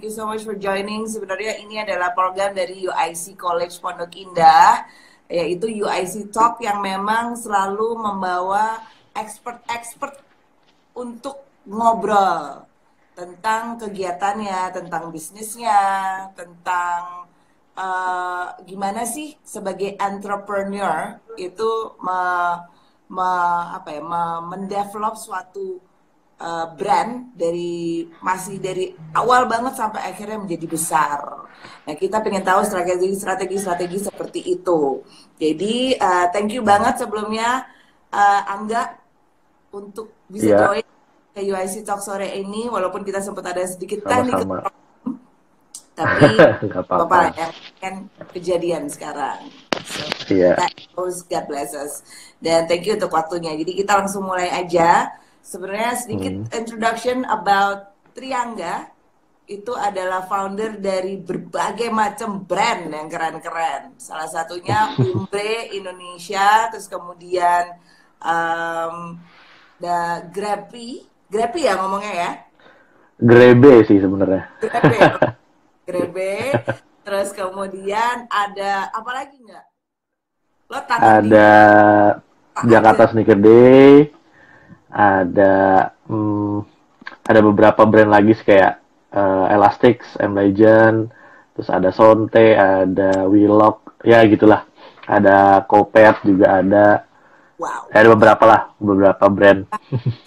you so much for joining. Sebenarnya ini adalah program dari UIC College Pondok Indah, yaitu UIC Talk yang memang selalu membawa expert-expert untuk ngobrol tentang kegiatannya, tentang bisnisnya, tentang gimana sih sebagai entrepreneur itu mendevelop suatu brand masih dari awal banget sampai akhirnya menjadi besar. Nah, kita pengen tahu strategi seperti itu. Jadi thank you banget sebelumnya Angga untuk bisa join ke UIC Talk sore ini, walaupun kita sempat ada sedikit teknik, tapi apa ya, kan kejadian sekarang. So, God bless us. Dan thank you untuk waktunya. Jadi kita langsung mulai aja. Sebenarnya sedikit introduction about Triangga. Itu adalah founder dari berbagai macam brand yang keren-keren. Salah satunya Umbre Indonesia, terus kemudian Grabby ya ngomongnya ya? Grebe sih sebenarnya. Grebe. Terus kemudian ada apa lagi nggak? Lo ada Jakarta Sneaker Day. Ada beberapa brand lagi kayak Elastics, M Legend, terus ada Sonte, ada Willock, ya gitulah. Ada Kopet juga ada. Wow. Ada beberapa brand.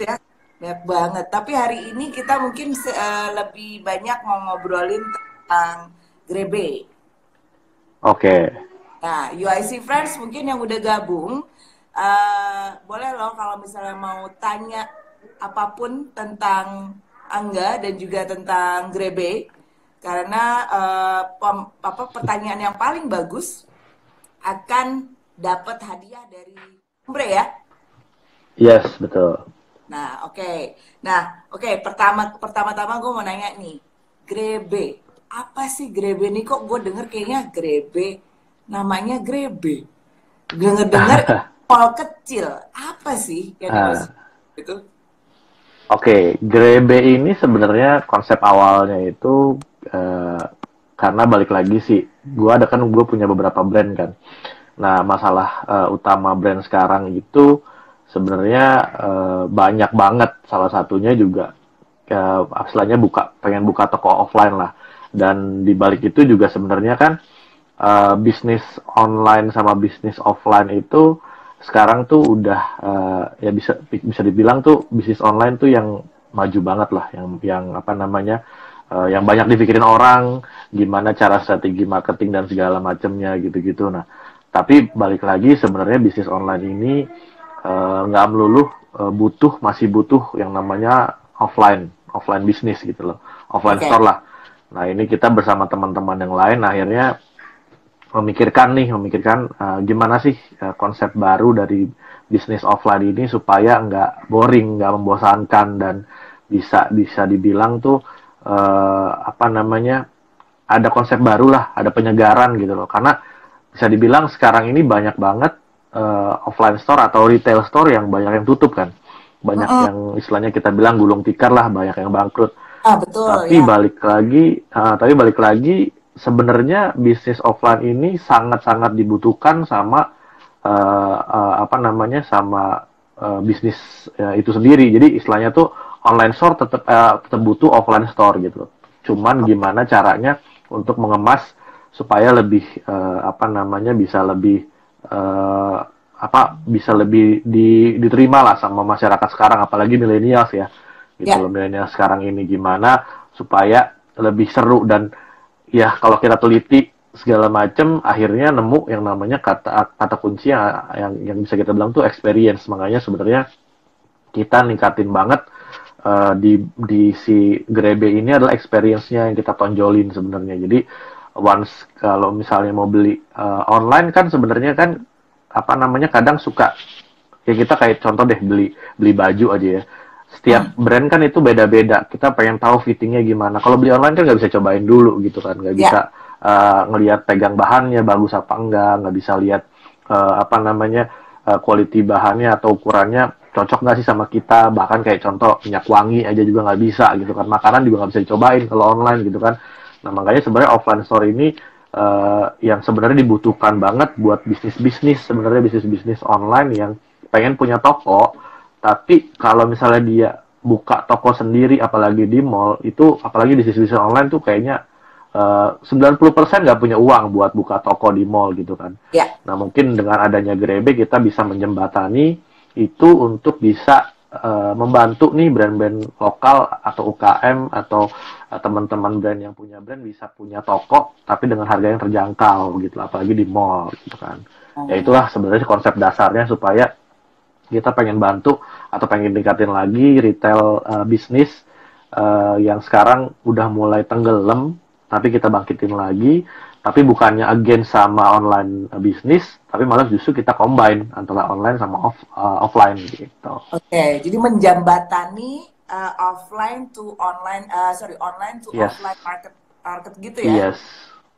Ya, banyak banget. Tapi hari ini kita mungkin lebih banyak mau ngobrolin tentang Grebe. Oke. Nah, UIC Friends mungkin yang udah gabung, boleh loh kalau misalnya mau tanya apapun tentang Angga dan juga tentang Grebe, karena pertanyaan yang paling bagus akan dapat hadiah dari Umbre ya? Yes, betul. Nah, oke. Pertama-tama gue mau nanya nih, Grebe. Apa sih Grebe nih? Kok gue denger kayaknya Grebe, namanya Grebe. Dengar mall kecil. Apa sih yang dimaksud itu? Oke, Grebe ini sebenarnya konsep awalnya itu karena balik lagi sih, gue punya beberapa brand kan. Nah, masalah utama brand sekarang itu sebenarnya banyak banget. Salah satunya juga istilahnya pengen buka toko offline lah. Dan di balik itu juga sebenarnya kan bisnis online sama bisnis offline itu sekarang tuh udah ya bisa dibilang tuh bisnis online tuh yang maju banget lah, yang apa namanya yang banyak dipikirin orang, gimana cara strategi marketing dan segala macamnya gitu-gitu. Nah, tapi balik lagi sebenarnya bisnis online ini nggak melulu masih butuh yang namanya offline bisnis gitu loh, offline store lah. Nah, ini kita bersama teman-teman yang lain akhirnya memikirkan gimana sih konsep baru dari bisnis offline ini supaya nggak boring, nggak membosankan, dan bisa dibilang tuh ada konsep baru lah, ada penyegaran gitu loh. Karena bisa dibilang sekarang ini banyak banget offline store atau retail store yang banyak yang tutup kan. Banyak yang istilahnya kita bilang gulung tikar lah, banyak yang bangkrut. Betul, tapi balik lagi sebenarnya bisnis offline ini sangat-sangat dibutuhkan sama bisnis itu sendiri. Jadi istilahnya tuh online store tetap butuh offline store gitu. Cuman gimana caranya untuk mengemas supaya lebih bisa lebih diterima lah sama masyarakat sekarang, apalagi milenials ya. Gitu loh, milenial sekarang ini gimana supaya lebih seru. Dan ya kalau kita teliti segala macam akhirnya nemu yang namanya kata kunci yang bisa kita bilang tuh experience. Makanya sebenarnya kita ningkatin banget di si Grebe ini adalah experience-nya yang kita tonjolin sebenarnya. Jadi once kalau misalnya mau beli online kan sebenarnya kan kadang suka ya, kita kayak contoh deh beli baju aja ya. Setiap brand kan itu beda-beda. Kita pengen tahu fittingnya gimana. Kalau beli online kan nggak bisa cobain dulu gitu kan. Nggak bisa ngelihat pegang bahannya bagus apa enggak. Nggak bisa lihat quality bahannya atau ukurannya cocok nggak sih sama kita, bahkan kayak contoh minyak wangi aja juga nggak bisa gitu kan, makanan juga nggak bisa dicobain kalau online gitu kan. Nah makanya sebenarnya offline store ini yang sebenarnya dibutuhkan banget buat bisnis-bisnis, sebenarnya bisnis-bisnis online yang pengen punya toko, tapi kalau misalnya dia buka toko sendiri apalagi di mall itu, apalagi bisnis-bisnis online tuh kayaknya 90% nggak punya uang buat buka toko di mall gitu kan. Ya, Nah, mungkin dengan adanya Grebe kita bisa menjembatani itu untuk bisa membantu nih brand-brand lokal atau UKM atau teman-teman brand yang punya brand bisa punya toko tapi dengan harga yang terjangkau gitu, apalagi di mall gitu kan. Ya itulah sebenarnya konsep dasarnya supaya kita pengen bantu atau pengen tingkatin lagi retail bisnis yang sekarang udah mulai tenggelam, tapi kita bangkitin lagi, tapi bukannya against sama online bisnis, tapi malah justru kita combine antara online sama offline gitu. oke. Jadi menjembatani offline to online, sorry, online to Yes, offline market market gitu ya. yes,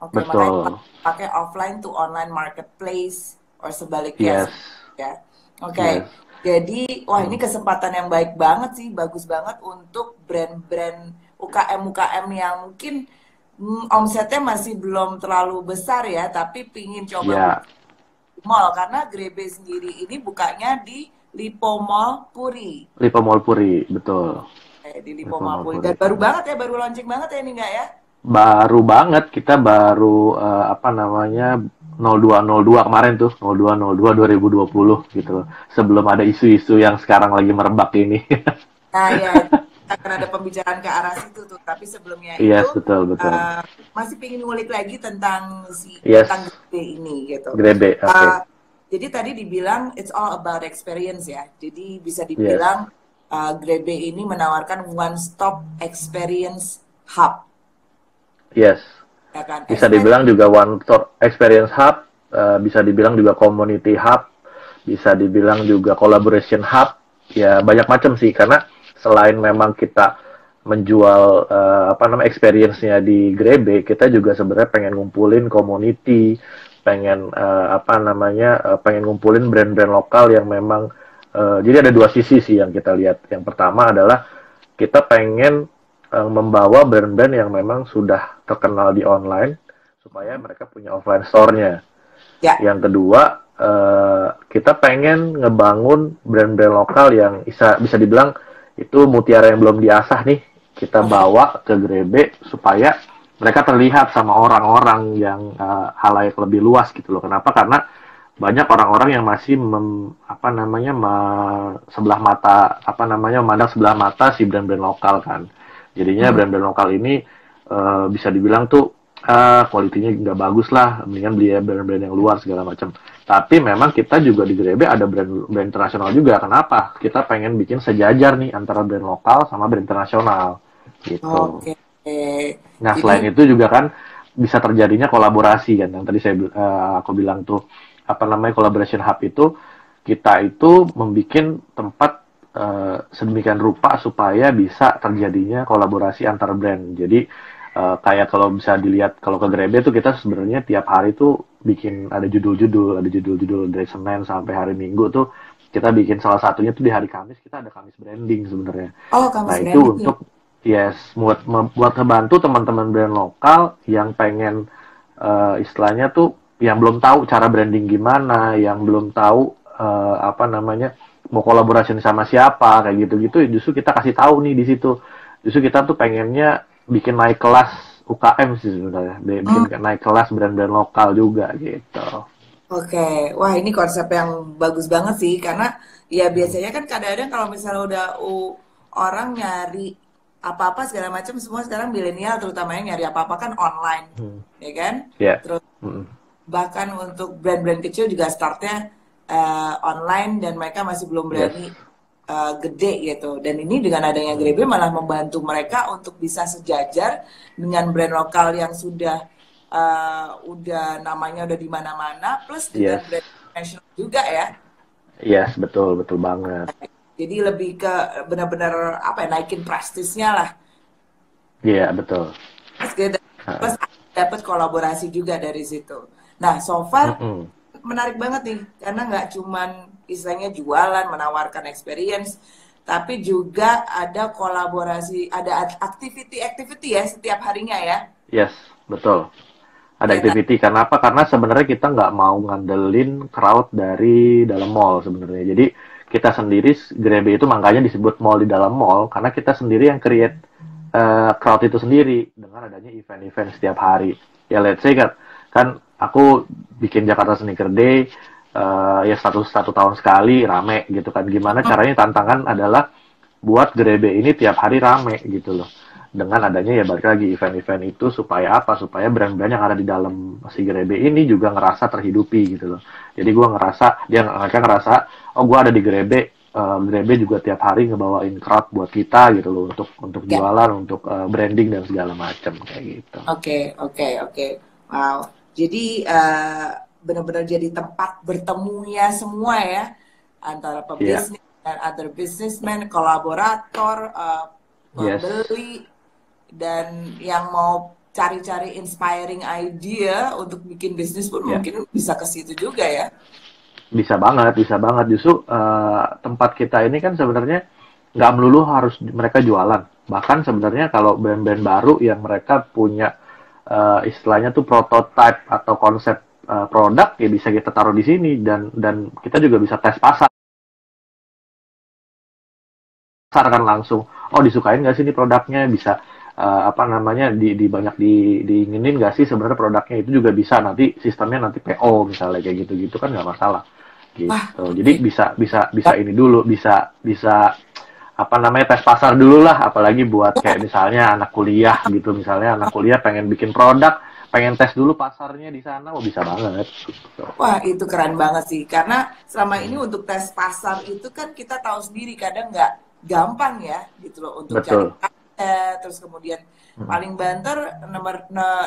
Oke, makanya betul, pakai offline to online marketplace or sebaliknya yes, ya. yes. Oke. Jadi, wah ini Hmm. kesempatan yang baik banget sih, bagus banget untuk brand-brand UKM-UKM yang mungkin omsetnya masih belum terlalu besar ya, tapi pingin coba buka Ya, di mall karena Grebe sendiri ini bukanya di Lipo Mall Puri. Lipo Mall Puri, betul. Di Lipo Lipo Mall Mall Puri. Puri. Dan baru banget ya, baru launching banget ya ini enggak ya? Baru banget, kita baru apa namanya 0202 kemarin tuh, 0202 2020 gitu. Sebelum ada isu-isu yang sekarang lagi merebak ini. Nah ya, akan ada pembicaraan ke arah situ tuh. Tapi sebelumnya itu Yes, betul betul. uh, masih pengen ngulik lagi Yes, tentang Grebe ini gitu. Grebe, oke. Okay. Jadi tadi dibilang it's all about experience ya. Jadi bisa Yes, dibilang Grebe ini menawarkan one stop experience hub, yes. ya kan? Bisa dibilang juga one stop experience hub, bisa dibilang juga community hub, bisa dibilang juga collaboration hub. Ya banyak macam sih, karena selain memang kita menjual apa namanya experience-nya di Grebe, kita juga sebenarnya pengen ngumpulin community, pengen apa namanya pengen ngumpulin brand-brand lokal yang memang jadi ada dua sisi sih yang kita lihat. Yang pertama adalah kita pengen membawa brand-brand yang memang sudah terkenal di online supaya mereka punya offline store-nya. Ya, Yang kedua, kita pengen ngebangun brand-brand lokal yang bisa dibilang itu mutiara yang belum diasah nih. Kita oke. bawa ke Grebe supaya mereka terlihat sama orang-orang yang halayak lebih luas gitu loh. Kenapa? Karena banyak orang-orang yang masih apa namanya sebelah mata apa namanya memandang sebelah mata si brand-brand lokal kan. Jadinya Hmm. brand-brand lokal ini bisa dibilang tuh kualitinya nggak bagus lah, mendingan beli brand-brand yang luar segala macam. Tapi memang kita juga di Grebe ada brand internasional juga. Kenapa? Kita pengen bikin sejajar nih antara brand lokal sama brand internasional gitu. Oke. Nah Jadi, selain itu juga kan bisa terjadinya kolaborasi kan, yang tadi aku bilang tuh apa namanya collaboration hub itu, kita itu membuat tempat sedemikian rupa supaya bisa terjadinya kolaborasi antar brand. Jadi kayak kalau bisa dilihat kalau ke Grebe tuh kita sebenarnya tiap hari tuh bikin ada judul-judul dari Senin sampai hari Minggu tuh kita bikin, salah satunya tuh di hari Kamis kita ada Kamis branding sebenarnya. oh Nah Kamis itu Branding. untuk yes buat ngebantu teman-teman brand lokal yang pengen istilahnya tuh yang belum tahu cara branding gimana, yang belum tahu apa namanya mau kolaborasi sama siapa kayak gitu-gitu, justru kita kasih tahu nih di situ. Justru kita tuh pengennya bikin naik kelas UKM sih sebenarnya, Hmm. bikin naik kelas brand-brand lokal juga gitu. Oke, wah ini konsep yang bagus banget sih karena ya biasanya kan kadang-kadang kalau misalnya udah orang nyari apa-apa segala macam semua sekarang milenial terutama yang nyari apa-apa kan online, Hmm. ya kan? Ya. Terus Hmm. bahkan untuk brand-brand kecil juga startnya online dan mereka masih belum Yes. berani gede gitu. Dan ini dengan adanya Grebe malah membantu mereka untuk bisa sejajar dengan brand lokal yang udah namanya udah di mana-mana plus dengan Yes. brand nasional juga ya. Yes, betul betul banget. Jadi lebih ke benar-benar apa ya naikin prestisnya lah. Iya, betul. Plus kita Heeh. plus dapat kolaborasi juga dari situ. Nah, so far Mm-mm. menarik banget nih karena nggak cuman istilahnya jualan, menawarkan experience, tapi juga ada kolaborasi, ada activity ya setiap harinya ya. Yes, betul. Ada Ya, activity. Kenapa? Karena sebenarnya kita nggak mau ngandelin crowd dari dalam mall sebenarnya. Jadi kita sendiri, Grebe itu makanya disebut mall di dalam mall, karena kita sendiri yang create crowd itu sendiri dengan adanya event-event setiap hari. Ya let's say kan aku bikin Jakarta Sneaker Day, ya satu tahun sekali rame gitu kan. Gimana caranya, tantangan adalah buat Grebe ini tiap hari rame gitu loh. Dengan adanya ya balik lagi event-event itu supaya apa? Supaya brand-brand yang ada di dalam si Grebe ini juga ngerasa terhidupi gitu loh. Jadi gue ngerasa, mereka ngerasa, oh gue ada di Grebe, Grebe juga tiap hari ngebawain crowd buat kita gitu loh, untuk ya. jualan, untuk branding dan segala macam kayak gitu. Oke. Wow. Jadi benar-benar jadi tempat bertemunya semua ya, antara Iya, pebisnis dan other businessman, kolaborator, yes, pembeli, dan yang mau cari-cari inspiring idea untuk bikin bisnis pun ya. mungkin bisa ke situ juga ya. Bisa banget, bisa banget. Justru tempat kita ini kan sebenarnya nggak melulu harus mereka jualan. Bahkan sebenarnya kalau brand-brand baru yang mereka punya istilahnya tuh prototype atau konsep produk, ya bisa kita taruh di sini, dan kita juga bisa tes pasar kan langsung. Oh, disukain nggak sih ini produknya? Bisa apa namanya, di banyak diinginin nggak sih sebenarnya produknya, itu juga bisa. Nanti sistemnya nanti PO misalnya kayak gitu-gitu kan nggak masalah Wah, gitu. Jadi bisa ini dulu, bisa apa namanya, tes pasar dulu lah, apalagi buat kayak misalnya anak kuliah gitu. Misalnya anak kuliah pengen bikin produk, pengen tes dulu pasarnya di sana, oh bisa banget gitu. wah, itu keren banget sih. Karena selama ini untuk tes pasar itu kan kita tahu sendiri kadang nggak gampang ya gitu loh untuk cari Betul. market, terus kemudian paling banter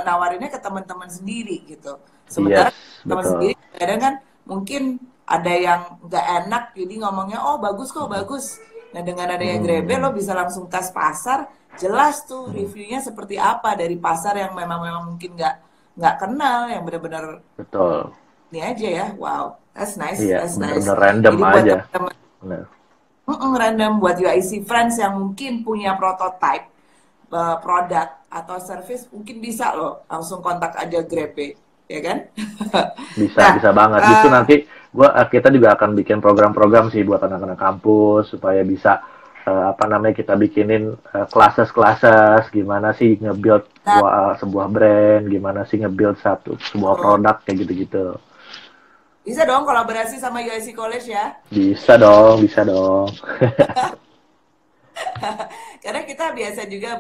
nawarinnya ke teman-teman sendiri gitu. Sementara Yes, teman sendiri betul. kadang kan mungkin ada yang nggak enak jadi ngomongnya oh bagus kok bagus. Nah dengan adanya Grebe lo bisa langsung tes pasar, jelas tuh reviewnya seperti apa dari pasar yang memang mungkin nggak kenal, yang benar-benar Betul. ini aja ya. Wow, Iya, that's nice. bener-bener random Jadi buat aja. teman-teman Bener. random, buat UIC friends yang mungkin punya prototype produk atau service, mungkin bisa loh langsung kontak aja Grebe, ya kan? Bisa, Nah, bisa banget. Justru eh, nanti kita juga akan bikin program-program sih buat anak-anak kampus supaya bisa apa namanya, kita bikinin classes gimana sih nge-build nah, sebuah brand, gimana sih nge-build sebuah tuh. produk kayak gitu-gitu. Bisa dong kolaborasi sama UIC College ya. Bisa dong, bisa dong. Karena kita biasa juga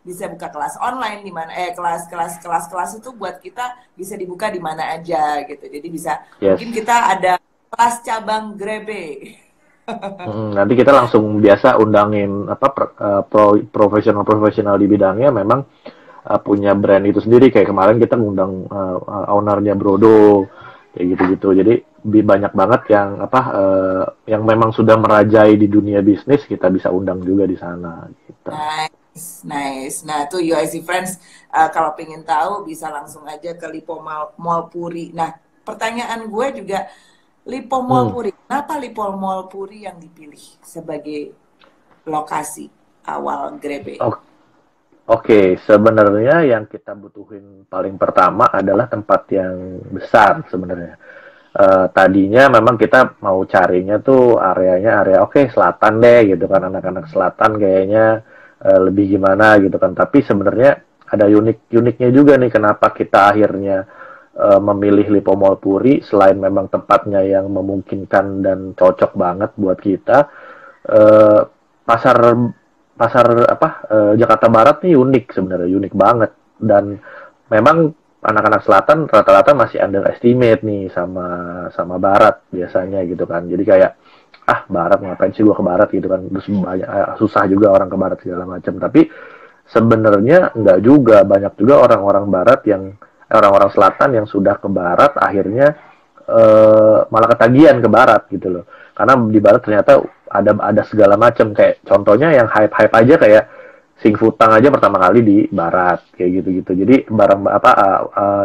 bisa buka kelas online di mana kelas itu buat kita bisa dibuka di mana aja gitu. Jadi bisa Yes. mungkin kita ada kelas cabang Grebe. Nanti kita langsung biasa undangin apa profesional-profesional di bidangnya, memang punya brand itu sendiri. Kayak kemarin kita ngundang ownernya Brodo kayak gitu-gitu. Jadi banyak banget yang yang memang sudah merajai di dunia bisnis, kita bisa undang juga di sana gitu. Nice. Nah, tuh UIC Friends, kalau pengen tahu bisa langsung aja ke Lipo Mall Puri. Nah, pertanyaan gue juga, Lipo Mall Hmm. Puri, kenapa Lipo Mall Puri yang dipilih sebagai lokasi awal Grebe? Oke, sebenarnya yang kita butuhin paling pertama adalah tempat yang besar sebenarnya. Tadinya memang kita mau carinya tuh areanya area oke, selatan deh gitu kan, anak-anak selatan kayaknya lebih gimana gitu kan. Tapi sebenarnya ada uniknya juga nih, kenapa kita akhirnya memilih Lipo Mall Puri. Selain memang tempatnya yang memungkinkan dan cocok banget buat kita, eh, pasar pasar Jakarta Barat nih unik sebenarnya, unik banget. Dan memang anak-anak selatan rata-rata masih underestimate nih sama sama barat biasanya gitu kan. Jadi kayak barat ngapain sih gua ke barat gitu kan. Terus banyak susah juga orang ke barat segala macam. Tapi sebenarnya enggak juga, banyak juga orang-orang barat orang-orang selatan yang sudah ke barat akhirnya malah ketagihan ke barat gitu loh. Karena di barat ternyata ada segala macam, kayak contohnya yang hype-hype aja, kayak Sing Futang aja pertama kali di barat kayak gitu-gitu. Jadi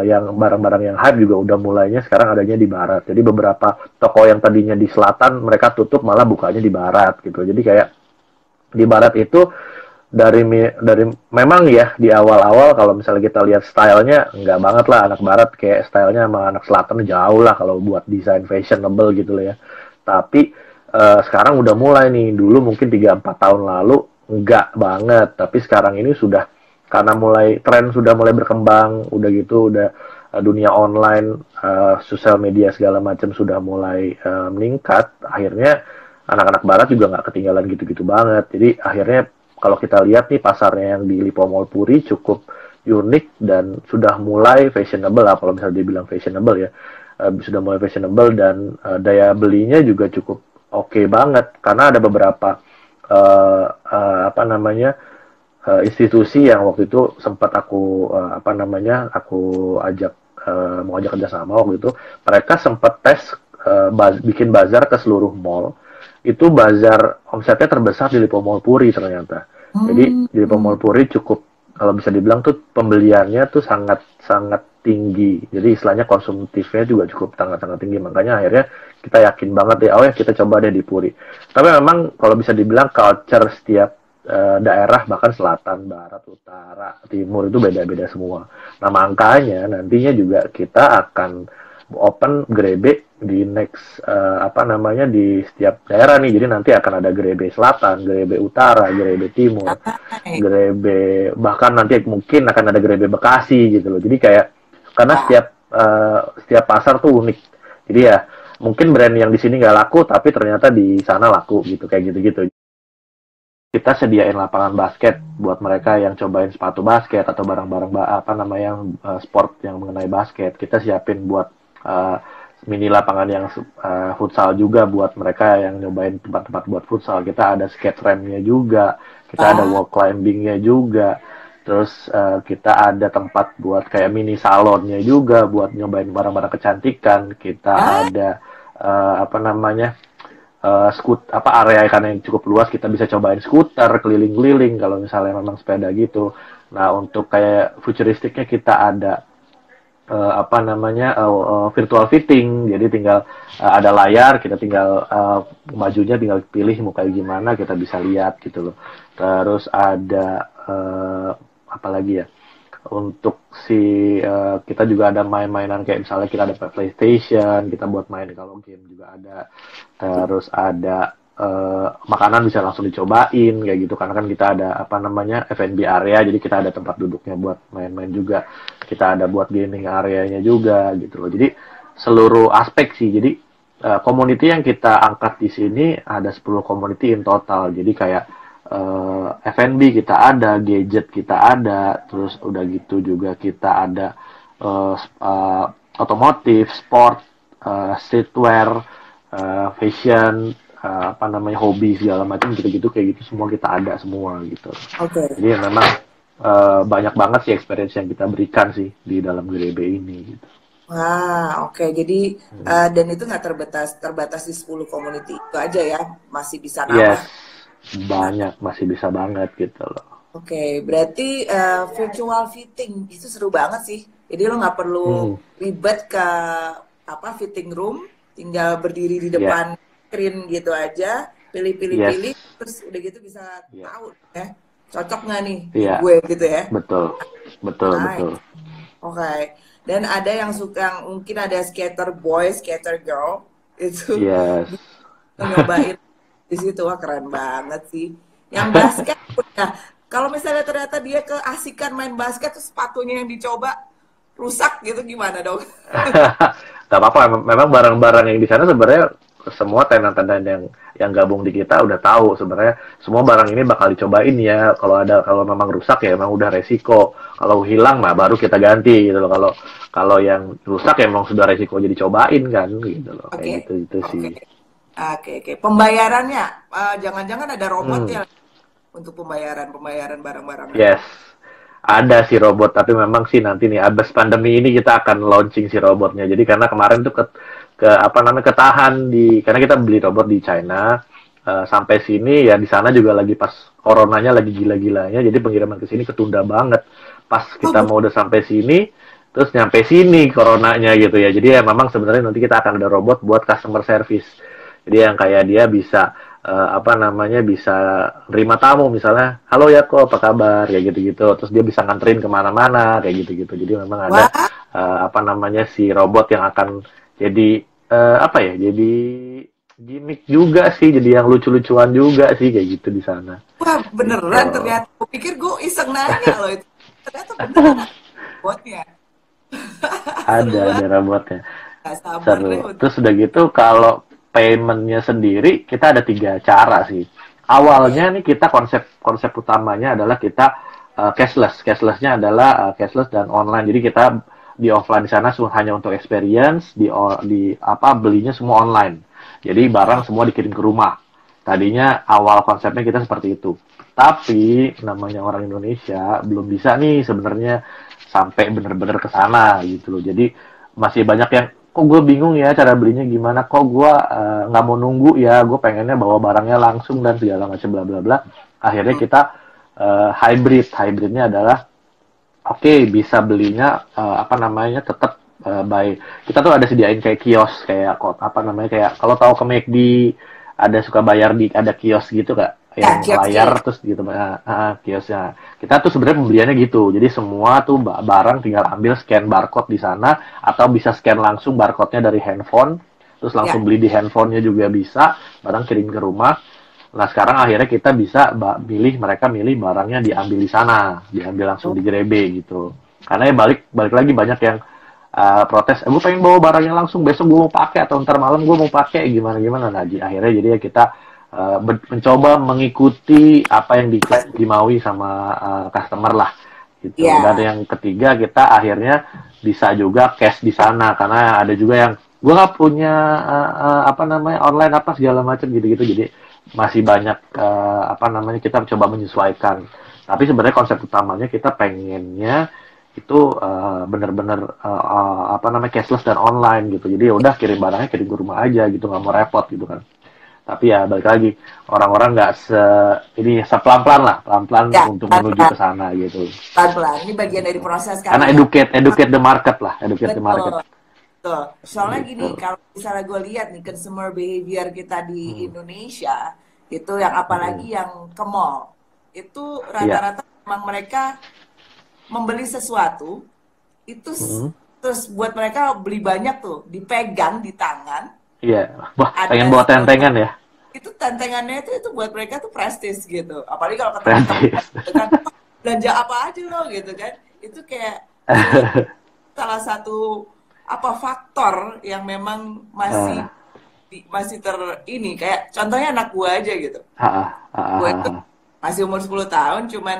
yang barang-barang yang hype juga udah mulainya sekarang adanya di barat. Jadi beberapa toko yang tadinya di selatan mereka tutup malah bukanya di barat gitu. Jadi kayak di barat itu dari memang ya di awal-awal kalau misalnya kita lihat stylenya nggak banget lah anak barat kayak stylenya sama anak selatan jauh lah kalau buat desain fashionable gitu loh ya. Tapi sekarang udah mulai nih, dulu mungkin 3-4 tahun lalu nggak banget, tapi sekarang ini sudah karena mulai tren sudah mulai berkembang, udah gitu udah dunia online, sosial media segala macam sudah mulai meningkat, akhirnya anak-anak barat juga nggak ketinggalan gitu-gitu banget. Jadi akhirnya kalau kita lihat nih pasarnya yang di Lipo Mall Puri cukup unik dan sudah mulai fashionable lah kalau misalnya dibilang fashionable ya. Sudah mulai fashionable dan daya belinya juga cukup oke banget karena ada beberapa apa namanya institusi yang waktu itu sempat aku aku ajak mau ajak kerjasama waktu itu, mereka sempat tes bikin bazar ke seluruh mall. Itu bazar omsetnya terbesar di Lipo Mall Puri ternyata. Jadi di Lipo Mall Puri cukup, kalau bisa dibilang tuh pembeliannya tuh sangat sangat tinggi. Jadi istilahnya konsumtifnya juga cukup sangat sangat tinggi. Makanya akhirnya kita yakin banget deh, oh ya kita coba deh di Puri. Tapi memang kalau bisa dibilang culture setiap daerah, bahkan selatan, barat, utara, timur itu beda-beda semua. Nah makanya nantinya juga kita akan open Grebe di next di setiap daerah nih. Jadi nanti akan ada Grebe Selatan, Grebe Utara, Grebe Timur, Grebe, bahkan nanti mungkin akan ada Grebe Bekasi gitu loh. Jadi kayak karena setiap pasar tuh unik. Jadi ya mungkin brand yang di sini nggak laku tapi ternyata di sana laku gitu, kayak gitu-gitu. Kita sediain lapangan basket buat mereka yang cobain sepatu basket atau barang-barang sport yang mengenai basket. Kita siapin buat mini lapangan yang futsal juga buat mereka yang nyobain tempat-tempat buat futsal. Kita ada skate ramp-nya juga, kita ada wall climbing-nya juga. Terus kita ada tempat buat kayak mini salonnya juga buat nyobain barang-barang kecantikan. Kita ada area kan yang cukup luas, kita bisa cobain skuter keliling-keliling kalau misalnya memang sepeda gitu. Nah untuk kayak futuristiknya kita ada virtual fitting, jadi tinggal ada layar, kita tinggal majunya tinggal pilih mau kayak gimana, kita bisa lihat gitu loh. Terus ada apa lagi ya, untuk kita juga ada main-mainan kayak misalnya kita ada PlayStation, kita buat main kalau game juga ada. Terus ada makanan bisa langsung dicobain kayak gitu karena kan kita ada F&B area, jadi kita ada tempat duduknya buat main-main juga, kita ada buat gaming areanya juga gitu loh. Jadi seluruh aspek sih. Jadi community yang kita angkat di sini ada 10 community in total. Jadi kayak F&B kita ada, gadget kita ada, terus udah gitu juga kita ada otomotif, sport, streetwear, fashion, hobi segala macam gitu-gitu, kayak gitu semua kita ada semua gitu. Jadi memang banyak banget sih experience yang kita berikan sih di dalam Grebe ini gitu. Wah, Jadi dan itu nggak terbatas di 10 community itu aja ya, masih bisa nambah. Yes, banyak, masih bisa banget gitu loh. Berarti virtual fitting itu seru banget sih. Jadi lo nggak perlu ribet ke fitting room, tinggal berdiri di depan screen gitu aja, pilih, terus udah gitu bisa tahu ya cocok nggak nih di gue gitu ya. Betul. Dan ada yang suka, mungkin ada skater boy, skater girl itu nyobain di situ. Wah keren banget sih. Yang basket ya, kalau misalnya ternyata dia keasikan main basket terus sepatunya yang dicoba rusak gitu, gimana dong? Gak apa-apa, memang barang-barang yang di sana sebenarnya semua tenan-tenan yang gabung di kita udah tahu sebenarnya semua barang ini bakal dicobain ya. Kalau memang rusak ya memang udah resiko. Kalau hilang mah baru kita ganti gitu loh. Kalau yang rusak ya memang sudah resiko jadi cobain kan gitu loh. Kayak gitu sih. Pembayarannya jangan-jangan ada robot ya untuk pembayaran barang-barang. Yes. Ada si robot, tapi memang sih nanti nih abis pandemi ini kita akan launching si robotnya. Jadi karena kemarin tuh ketahan karena kita beli robot di China, sampai sini ya di sana juga lagi pas coronanya lagi gila-gilanya, jadi pengiriman ke sini ketunda banget. Pas Oh, kita mau udah sampai sini, terus nyampe sini coronanya gitu ya. Jadi ya memang sebenarnya nanti kita akan ada robot buat customer service. Jadi yang kayak dia bisa apa namanya bisa terima tamu misalnya, halo ya kok apa kabar kayak gitu-gitu. Terus dia bisa nganterin kemana-mana kayak gitu-gitu. Jadi memang ada wah, apa namanya si robot yang akan jadi apa ya? Jadi gimmick juga sih, jadi yang lucu-lucuan juga sih kayak gitu di sana. wah, Gitu. beneran ternyata. Aku pikir gue iseng nanya loh itu. Ternyata beneran ada botnya. Seru Ada banget. robotnya. Gak sabar deh Seru. untuk Terus udah gitu kalau paymentnya sendiri kita ada 3 cara sih. Awalnya nih kita konsep konsep utamanya adalah kita cashless. Cashlessnya adalah cashless dan online. Jadi kita di offline di sana hanya untuk experience, di apa belinya semua online. Jadi barang semua dikirim ke rumah. Tadinya awal konsepnya kita seperti itu. Tapi namanya orang Indonesia belum bisa nih sebenarnya sampai benar-benar ke sana gitu loh. Jadi masih banyak yang kok gue bingung ya cara belinya gimana, kok gue nggak mau nunggu ya, gue pengennya bawa barangnya langsung dan segala macam bla bla bla. Akhirnya kita hybridnya adalah oke bisa belinya apa namanya tetap by kita tuh ada sediain kayak kios kayak apa namanya kayak kalau tahu ke McD ada suka bayar di ada kios gitu kak ya yang layar kios-kios. terus gitu kiosnya kita tuh sebenarnya pembeliannya gitu jadi semua tuh barang tinggal ambil scan barcode di sana atau bisa scan langsung barcode-nya dari handphone terus langsung Ya, beli di handphonenya juga bisa barang kirim ke rumah. Nah sekarang akhirnya kita bisa mereka milih barangnya diambil di sana, diambil langsung di Grebe gitu. Karena ya balik balik lagi banyak yang protes, gue pengen bawa barangnya langsung besok gue mau pakai atau ntar malam gue mau pakai gimana gimana. Nah akhirnya jadi ya kita mencoba mengikuti apa yang dimaui sama customer lah gitu. Dan ya, yang ketiga kita akhirnya bisa juga cash di sana karena ada juga yang gue nggak punya apa namanya online apa segala macam gitu-gitu jadi masih banyak apa namanya kita coba menyesuaikan. Tapi sebenarnya konsep utamanya kita pengennya itu benar-benar apa namanya cashless dan online gitu. Jadi ya udah kirim barangnya kirim ke rumah aja gitu nggak mau repot gitu kan. Tapi ya balik lagi orang-orang nggak ini sepelan-pelan lah pelan-pelan ya, untuk menuju ke pelan-pelan, sana gitu. pelan-pelan. Ini bagian dari proses Karena karena ya educate the market lah educate the market betul, betul. Soalnya gini, gitu. kalau misalnya gue lihat nih consumer behavior kita di Hmm. Indonesia, itu yang Hmm. apalagi yang ke mall, itu Iya. rata-rata memang mereka membeli sesuatu, itu Hmm. terus buat mereka beli banyak tuh, dipegang di tangan, Iya. Wah pengen ada bawa sesuatu, tentengan ya. itu tantangannya itu buat mereka tuh prestis gitu. Apalagi kalau ketemu teman Prestis. gitu kan, "Oh, belanja apa aja loh gitu kan. Itu kayak menurut salah satu apa faktor yang memang masih Ah, masih ini kayak contohnya anak gua aja gitu. Gua itu ah. masih umur 10 tahun cuman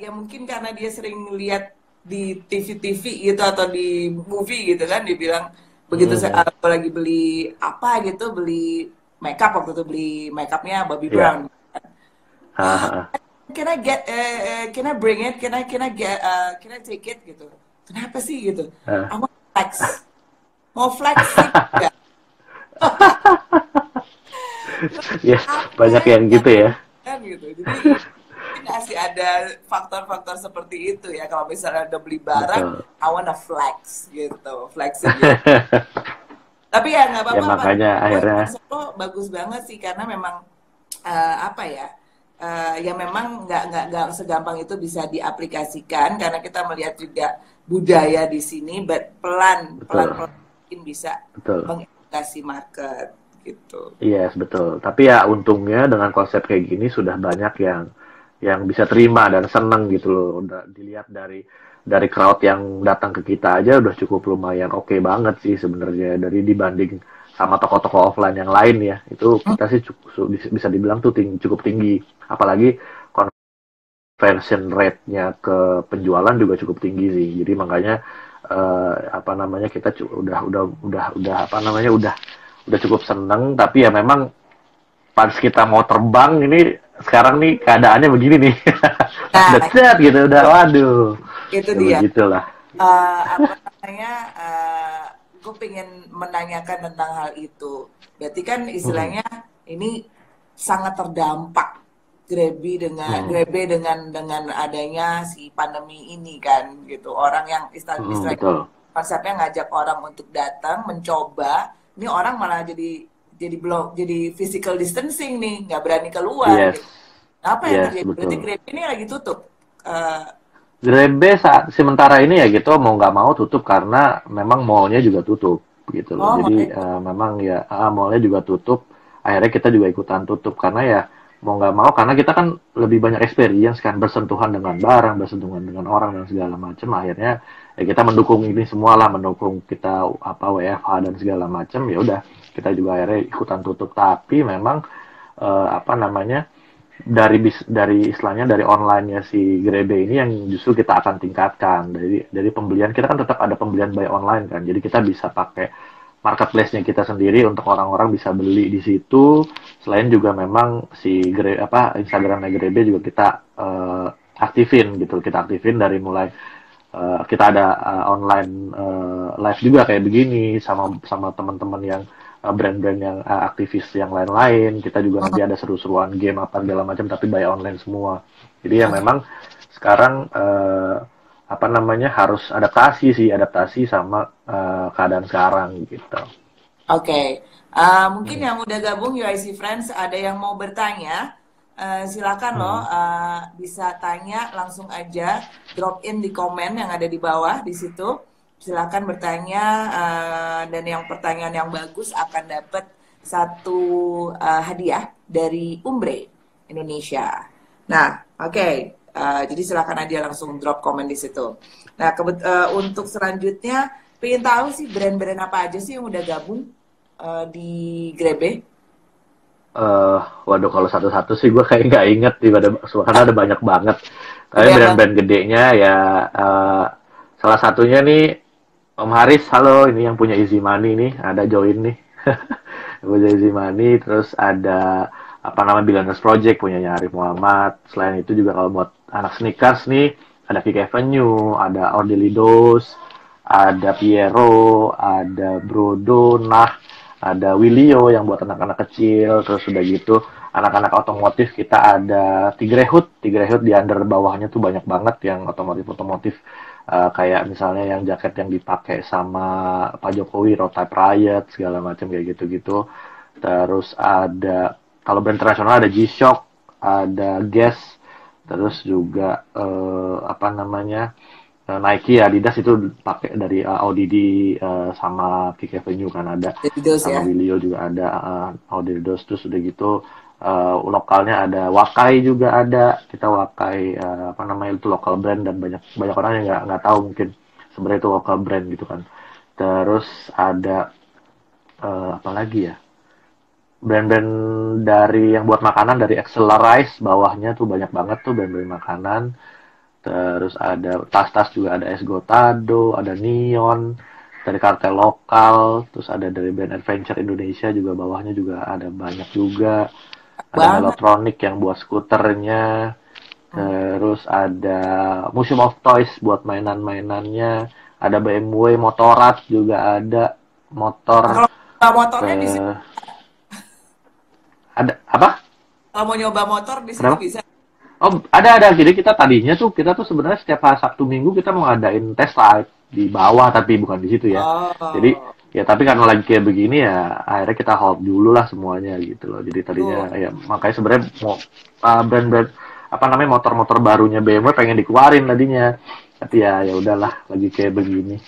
ya mungkin karena dia sering lihat di TV-TV gitu atau di movie gitu kan dibilang begitu saya Hmm. gua lagi beli apa gitu beli makeup waktu itu beli makeupnya Bobbi Brown. Iya. Ah. Can I get can I bring it? Can I get can I take it gitu? Kenapa sih gitu? I Ah. want flex. Mau flexing ya? Ya, Apa banyak yang ya? gitu ya. Kan gitu. Jadi mungkin masih ada faktor-faktor seperti itu ya. Kalau misalnya udah beli barang, Betul. I wanna flex gitu, flexing gitu. Tapi ya nggak Ya apa-apa, Pak. makanya Gue akhirnya konsep lo bagus banget sih karena memang apa ya? Ya memang nggak segampang itu bisa diaplikasikan karena kita melihat juga budaya di sini, but pelan betul, pelan mungkin bisa betul. mengedukasi market gitu. Yes, betul. Tapi ya untungnya dengan konsep kayak gini sudah banyak yang bisa terima dan seneng gitu loh. Udah dilihat dari crowd yang datang ke kita aja udah cukup lumayan oke banget sih sebenarnya dari dibanding sama toko-toko offline yang lain ya. Itu kita sih bisa dibilang tuh cukup tinggi. Apalagi conversion rate-nya ke penjualan juga cukup tinggi sih. Jadi makanya apa namanya kita udah apa namanya udah cukup seneng tapi ya memang pas kita mau terbang ini sekarang nih keadaannya begini nih udah Nah, set gitu udah waduh itu ya dia. begitulah. Apa namanya? Gue pengen menanyakan tentang hal itu. Berarti kan Mm-mm. istilahnya ini sangat terdampak Grebe dengan adanya si pandemi ini kan gitu. Orang yang istilah Betul. konsepnya ngajak orang untuk datang mencoba, ini orang malah jadi belum jadi physical distancing nih, nggak berani keluar Yes, gitu. Apa yang yes, terjadi? Berarti betul. Grebe ini lagi tutup. Eh, Grebe saat sementara ini ya gitu mau nggak mau tutup karena memang mallnya juga tutup gitu loh. oh, Jadi mulai tutup. memang ya mallnya juga tutup. Akhirnya kita juga ikutan tutup karena ya mau nggak mau karena kita kan lebih banyak experience kan bersentuhan dengan barang, bersentuhan dengan orang dan segala macam. Akhirnya ya kita mendukung ini semua lah, mendukung kita apa WFH dan segala macam. Ya udah kita juga akhirnya ikutan tutup. Tapi memang apa namanya dari istilahnya dari online-nya si Grebe ini yang justru kita akan tingkatkan dari pembelian kita kan tetap ada pembelian by online kan jadi kita bisa pakai marketplace-nya kita sendiri untuk orang-orang bisa beli di situ selain juga memang si Instagramnya Grebe juga kita aktifin gitu kita aktifin dari mulai kita ada online live juga kayak begini sama sama teman-teman yang brand-brand yang aktivis yang lain-lain. Kita juga nanti ada seru-seruan game apa segala macam tapi by online semua. Jadi ya Oke. memang sekarang apa namanya harus adaptasi sama keadaan sekarang gitu. Oke. Mungkin Hmm. yang udah gabung UIC Friends ada yang mau bertanya, silakan loh, Hmm. bisa tanya langsung aja, drop in di komen yang ada di bawah di situ. Silakan bertanya, dan yang pertanyaan yang bagus akan dapat satu hadiah dari Umbre Indonesia. Nah, oke. Jadi silakan aja langsung drop komen di situ. Nah, untuk selanjutnya, pengen tahu sih brand-brand apa aja sih yang udah gabung di Grebe? Waduh kalau satu-satu sih gue kayak nggak inget sih karena ada banyak banget. Tapi Ada yang bang, brand-brand gedenya ya salah satunya nih Om Haris, halo, ini yang punya Easy Money nih, ada join nih. Punya Easy Money, terus ada apa nama Billionaires Project punyanya Arif Muhammad. Selain itu juga kalau buat anak sneakers nih, ada Kick Avenue, ada Ordelidos, ada Piero, ada Brodo, nah, ada Willio yang buat anak-anak kecil, terus udah gitu anak-anak otomotif kita ada Tigrehut di under bawahnya tuh banyak banget yang otomotif kayak misalnya yang jaket yang dipakai sama Pak Jokowi, Road Type Riot, segala macam kayak gitu-gitu. Terus ada, kalau brand internasional ada G-Shock, ada Guess, terus juga apa namanya Nike, Adidas itu pakai dari ODD sama Kick Avenue kan ada, jadi dos sama ya. Willio juga ada Adidas terus udah gitu lokalnya ada Wakai juga ada kita Wakai apa namanya itu lokal brand dan banyak banyak orang yang nggak tahu mungkin sebenarnya itu lokal brand gitu kan terus ada apa lagi ya brand-brand dari yang buat makanan dari Accelerize bawahnya tuh banyak banget tuh brand-brand makanan. Terus ada tas-tas juga ada Esgotado, ada Neon, dari kartel lokal, terus ada dari brand Adventure Indonesia juga bawahnya juga ada banyak juga. Ada Banget. Melotronic yang buat skuternya, Hmm. terus ada Museum of Toys buat mainan-mainannya, ada BMW Motorrad juga ada Nah, motor kalau nyoba motornya di situ, eh, ada apa? kalau mau nyoba motor di situ Kenapa? bisa. Oh, ada. Jadi kita tuh sebenarnya setiap hari Sabtu Minggu kita mau ngadain test ride di bawah tapi bukan di situ ya. Jadi Oh, ya tapi karena lagi kayak begini ya akhirnya kita hold dulu lah semuanya gitu loh. Jadi tadinya tuh. ya makanya sebenarnya mau brand-brand apa namanya motor-motor barunya BMW pengen dikeluarin tadinya. Tapi ya ya udahlah lagi kayak begini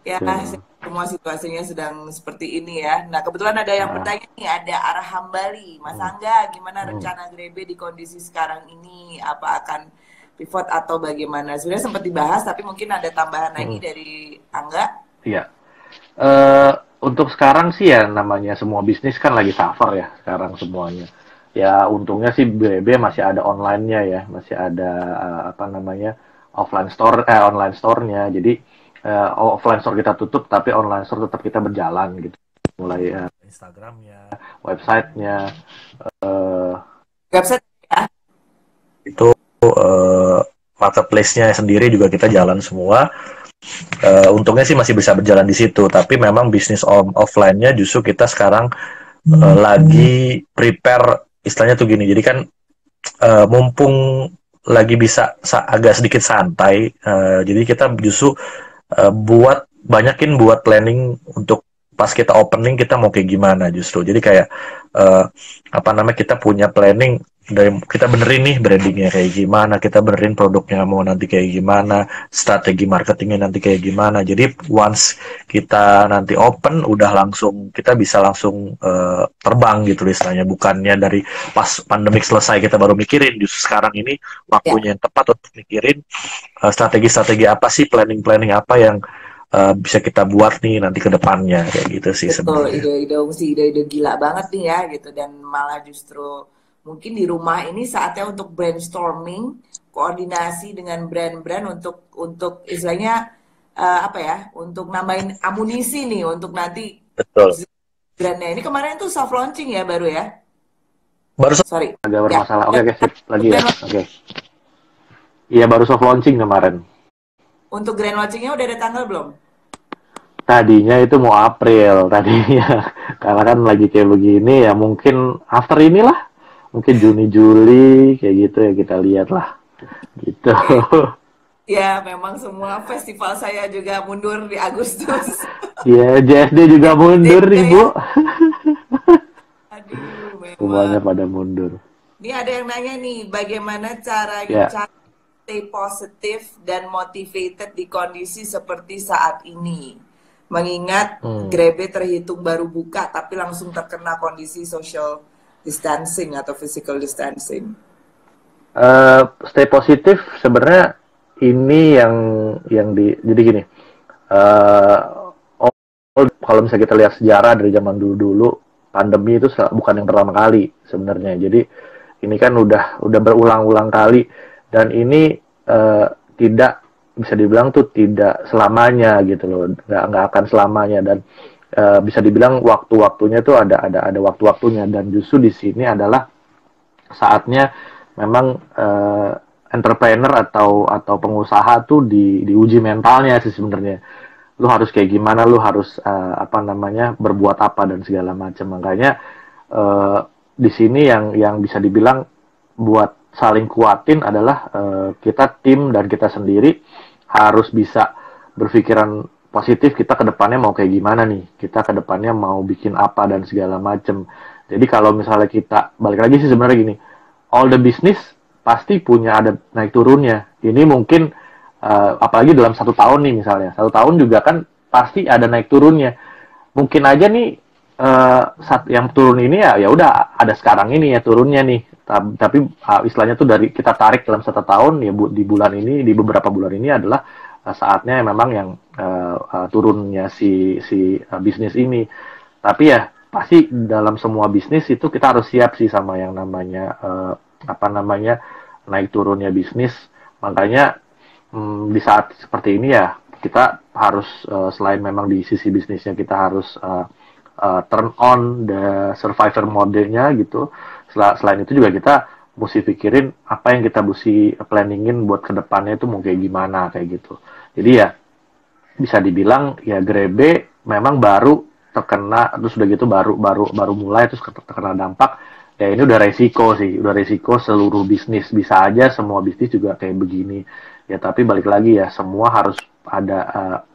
Ya, gitu. semua situasinya sedang seperti ini ya. Nah, kebetulan ada yang Nah, bertanya nih, ada Arham Bali. Mas hmm, Angga, gimana hmm, rencana Grebe di kondisi sekarang ini? Apa akan pivot atau bagaimana? Sebenarnya sempat dibahas, tapi mungkin ada tambahan lagi hmm, dari Angga. iya. Eh, untuk sekarang sih ya namanya semua bisnis kan lagi suffer ya sekarang semuanya. Ya untungnya sih BB masih ada online-nya ya, masih ada apa namanya online store-nya. Jadi offline store kita tutup tapi online store tetap kita berjalan gitu. Mulai Instagramnya, websitenya, eh, Website ya. itu marketplace-nya sendiri juga kita jalan semua. Untungnya sih masih bisa berjalan di situ, tapi memang bisnis offline-nya justru kita sekarang lagi prepare, istilahnya tuh gini. Jadi kan mumpung lagi bisa agak sedikit santai, jadi kita justru buat planning untuk pas kita opening kita mau kayak gimana justru. Jadi kayak uh, apa namanya, kita punya planning dari kita benerin nih brandingnya kayak gimana, kita benerin produknya mau nanti kayak gimana, strategi marketingnya nanti kayak gimana. Jadi once kita nanti open udah langsung kita bisa langsung terbang gitu istilahnya, bukannya dari pas pandemik selesai kita baru mikirin. Justru sekarang ini Ya, waktunya yang tepat untuk mikirin strategi-strategi apa sih, planning-planning apa yang bisa kita buat nih nanti ke depannya, kayak gitu sih betul. sebenarnya. Ide-ide gila banget nih ya gitu. Dan malah justru mungkin di rumah ini saatnya untuk brainstorming, koordinasi dengan brand-brand untuk istilahnya apa ya, untuk nambahin amunisi nih untuk nanti Betul. brandnya. Ini kemarin tuh soft launching ya baru ya? Baru Sorry. Agak Ya. bermasalah. Oke, oke, sip. Lagi ya. Grand, Oke. Iya, baru soft launching kemarin. untuk grand launchingnya udah ada tanggal belum? Tadinya itu mau April tadinya. Karena kan lagi kayak begini ya, mungkin after inilah. Mungkin Juni Juli kayak gitu ya, kita lihat lah. Gitu. Ya, memang semua festival saya juga mundur di Agustus. Ya, JSD juga mundur Juga nih, ya. Bu. Aduh, Semuanya memang. pada mundur. Ini ada yang nanya nih, bagaimana cara Ya. stay positif dan motivated di kondisi seperti saat ini? Mengingat Hmm. Grebe terhitung baru buka, tapi langsung terkena kondisi social distancing atau physical distancing. Stay positif sebenarnya ini yang jadi gini. eh Kalau misalnya kita lihat sejarah dari zaman dulu-dulu, pandemi itu bukan yang pertama kali sebenarnya. Jadi ini kan udah berulang-ulang kali, dan ini tidak bisa dibilang tuh tidak selamanya gitu loh, nggak akan selamanya. Dan bisa dibilang waktu-waktunya tuh ada waktu-waktunya, dan justru di sini adalah saatnya memang entrepreneur atau pengusaha tuh diuji mentalnya sih sebenarnya. Lu harus kayak gimana, lu harus apa namanya, berbuat apa dan segala macam. Makanya uh, di sini yang bisa dibilang buat saling kuatin adalah kita tim dan kita sendiri harus bisa berpikiran positif. Kita ke depannya mau kayak gimana nih, kita ke depannya mau bikin apa dan segala macam. Jadi kalau misalnya kita balik lagi sih sebenarnya gini, all the business pasti punya ada naik turunnya. Ini mungkin apalagi dalam 1 tahun nih, misalnya 1 tahun juga kan pasti ada naik turunnya. Mungkin aja nih yang turun ini ya udah ada sekarang ini ya turunnya nih. Tapi istilahnya tuh dari kita tarik dalam 1 tahun ya, di bulan ini, di beberapa bulan ini adalah saatnya memang yang turunnya si bisnis ini. Tapi ya pasti dalam semua bisnis itu kita harus siap sih sama yang namanya apa namanya, naik turunnya bisnis. Makanya di saat seperti ini ya kita harus selain memang di sisi bisnisnya kita harus turn on the survivor mode-nya gitu. Selain itu juga kita mesti pikirin apa yang kita mesti planningin buat kedepannya itu mau kayak gimana kayak gitu. Jadi ya bisa dibilang ya Grebe memang baru terkena, terus udah gitu baru mulai terus terkena dampak. Ya ini udah resiko sih, udah resiko seluruh bisnis. Bisa aja semua bisnis juga kayak begini. Ya tapi balik lagi ya, semua harus ada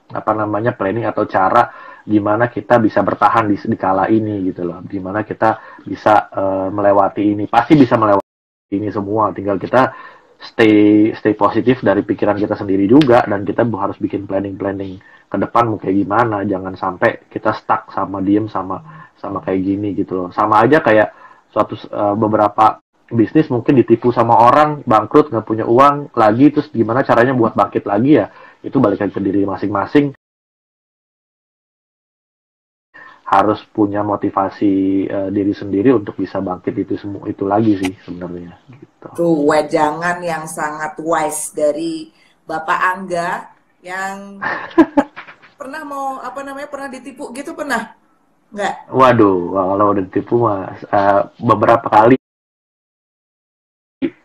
apa namanya, planning atau cara gimana kita bisa bertahan di kala ini gitu loh. Gimana kita bisa melewati ini. Pasti bisa melewati ini semua. Tinggal kita stay positif dari pikiran kita sendiri juga, dan kita harus bikin planning ke depan mau kayak gimana. Jangan sampai kita stuck sama diem sama kayak gini gitu loh. Sama aja kayak beberapa bisnis mungkin ditipu sama orang, bangkrut, nggak punya uang lagi, terus gimana caranya buat bangkit lagi ya, itu balik lagi ke diri masing-masing. Harus punya motivasi diri sendiri untuk bisa bangkit itu semua itu lagi sih sebenarnya gitu. Tuh wejangan yang sangat wise dari Bapak Angga yang pernah mau apa namanya, pernah ditipu gitu, pernah nggak? Waduh, kalau udah ditipu mah beberapa kali,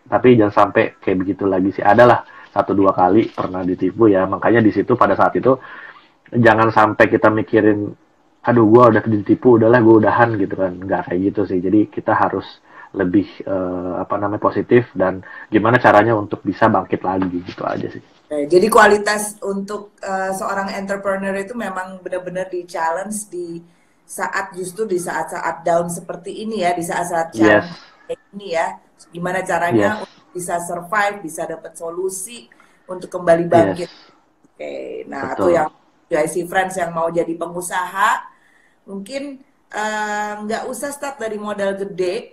tapi jangan sampai kayak begitu lagi sih. Adalah 1-2 kali pernah ditipu ya, makanya di situ pada saat itu jangan sampai kita mikirin aduh gue udah ditipu, udahlah gue udahan gitu kan. Nggak kayak gitu sih. Jadi kita harus lebih positif dan gimana caranya untuk bisa bangkit lagi gitu aja sih. Jadi kualitas untuk seorang entrepreneur itu memang benar-benar di challenge di saat justru di saat-saat down seperti ini ya, di saat-saat Yes, challenge kayak ini ya. Gimana caranya yes, untuk bisa survive, bisa dapat solusi untuk kembali yes, bangkit. Oke, nah itu betul. yang GIC Friends yang mau jadi pengusaha, mungkin nggak usah start dari modal gede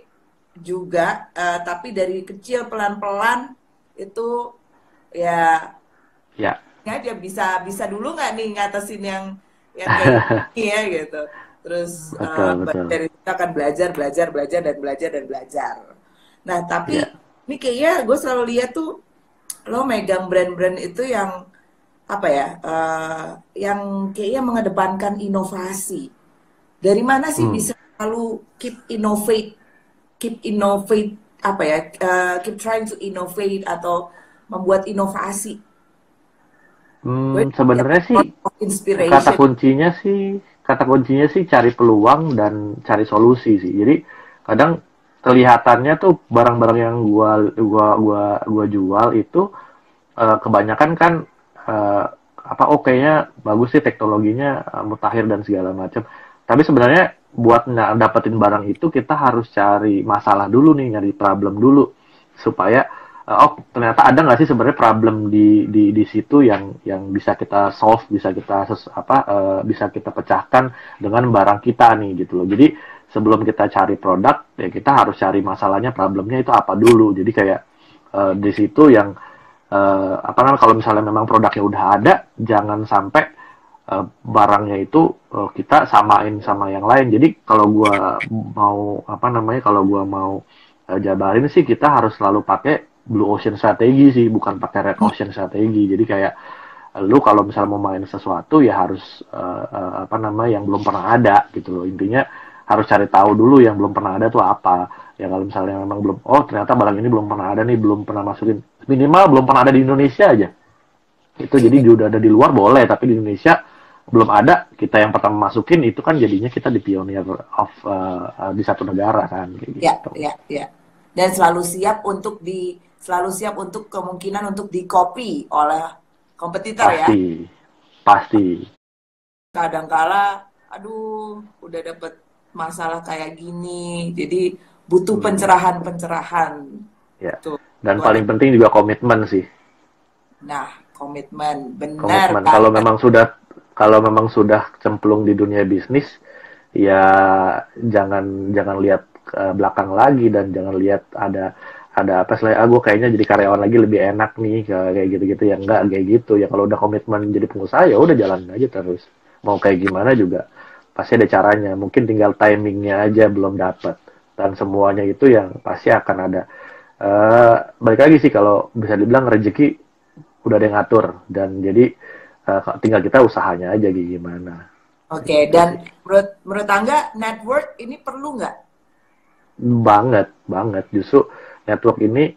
juga, tapi dari kecil pelan-pelan itu ya Ya, aja bisa bisa dulu nggak nih ngatasin yang kayak gini ya gitu. Terus betul, betul. dari kita akan belajar, belajar, belajar dan belajar dan belajar. Nah tapi Ya. ini kayaknya gue selalu lihat tuh lo megang brand-brand itu yang apa ya, yang kayaknya mengedepankan inovasi. Dari mana sih Hmm. bisa selalu keep innovate apa ya, keep trying to innovate atau membuat inovasi? Gue lihat Sebenarnya sih of inspiration. kata kuncinya sih cari peluang dan cari solusi sih. Jadi kadang kelihatannya tuh barang-barang yang gua jual itu kebanyakan kan eh, kayaknya bagus sih teknologinya mutakhir dan segala macam. Tapi sebenarnya buat dapetin barang itu kita harus cari masalah dulu nih, nyari problem dulu supaya ternyata ada nggak sih sebenarnya problem di situ yang bisa kita solve, bisa kita bisa kita pecahkan dengan barang kita nih gitu loh. Jadi sebelum kita cari produk ya kita harus cari masalahnya, problemnya itu apa dulu. Jadi kayak di situ yang kalau misalnya memang produknya udah ada, jangan sampai barangnya itu kita samain sama yang lain. Jadi kalau gua mau kalau gua mau jabarin sih kita harus selalu pakai blue ocean strategi sih, bukan pakai red ocean strategi. Jadi kayak lu kalau misalnya mau main sesuatu ya harus yang belum pernah ada gitu loh. Intinya harus cari tahu dulu yang belum pernah ada tuh apa. Ya kalau misalnya memang belum, oh ternyata barang ini belum pernah ada nih, belum pernah masukin, minimal belum pernah ada di Indonesia aja. Itu jadi udah ada di luar boleh, tapi di Indonesia belum ada, kita yang pertama masukin itu kan jadinya kita di pionir of di satu negara kan kayak Ya, gitu. ya, ya. Dan selalu siap untuk kemungkinan untuk di copy oleh kompetitor ya. Pasti, pasti. Kadangkala, aduh, udah dapet masalah kayak gini, jadi butuh Hmm, pencerahan-pencerahan. ya. Tuh, Dan luar. paling penting juga komitmen sih. Nah, komitmen, benar Komitmen. banget. Kalau memang sudah cemplung di dunia bisnis, ya jangan jangan lihat ke belakang lagi dan jangan lihat ada apa selain gue kayaknya jadi karyawan lagi lebih enak nih kayak gitu-gitu ya enggak kayak gitu ya. Kalau udah komitmen jadi pengusaha ya udah jalan aja terus, mau kayak gimana juga pasti ada caranya, mungkin tinggal timingnya aja belum dapat, dan semuanya itu yang pasti akan ada. Balik lagi sih kalau bisa dibilang rezeki udah ada yang ngatur, dan jadi tinggal kita usahanya aja gimana Oke, gitu sih. dan menurut Angga, network ini perlu nggak? Banget, banget. Justru network ini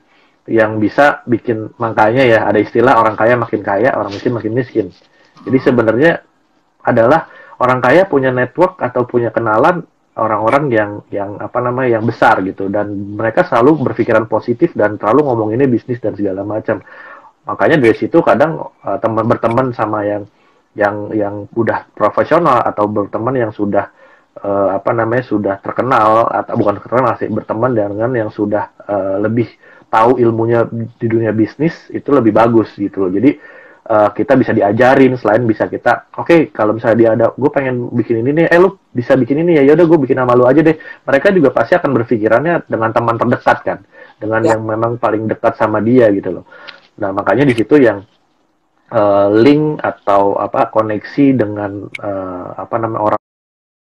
yang bisa bikin, makanya ya ada istilah orang kaya makin kaya, orang miskin makin miskin. Jadi Hmm. sebenarnya adalah orang kaya punya network atau punya kenalan orang-orang yang besar gitu, dan mereka selalu berpikiran positif dan selalu ngomonginnya bisnis dan segala macam. Makanya dari situ kadang berteman sama yang udah profesional atau berteman yang sudah sudah terkenal, atau bukan terkenal sih, berteman dengan yang sudah lebih tahu ilmunya di dunia bisnis itu lebih bagus gitu loh. Jadi kita bisa diajarin, selain bisa kita kalau misalnya dia ada, gue pengen bikin ini nih, lu bisa bikin ini ya udah gue bikin nama lu aja deh. Mereka juga pasti akan berpikirannya dengan teman terdekat kan, dengan Ya, yang memang paling dekat sama dia gitu loh. Nah makanya di situ yang link atau koneksi dengan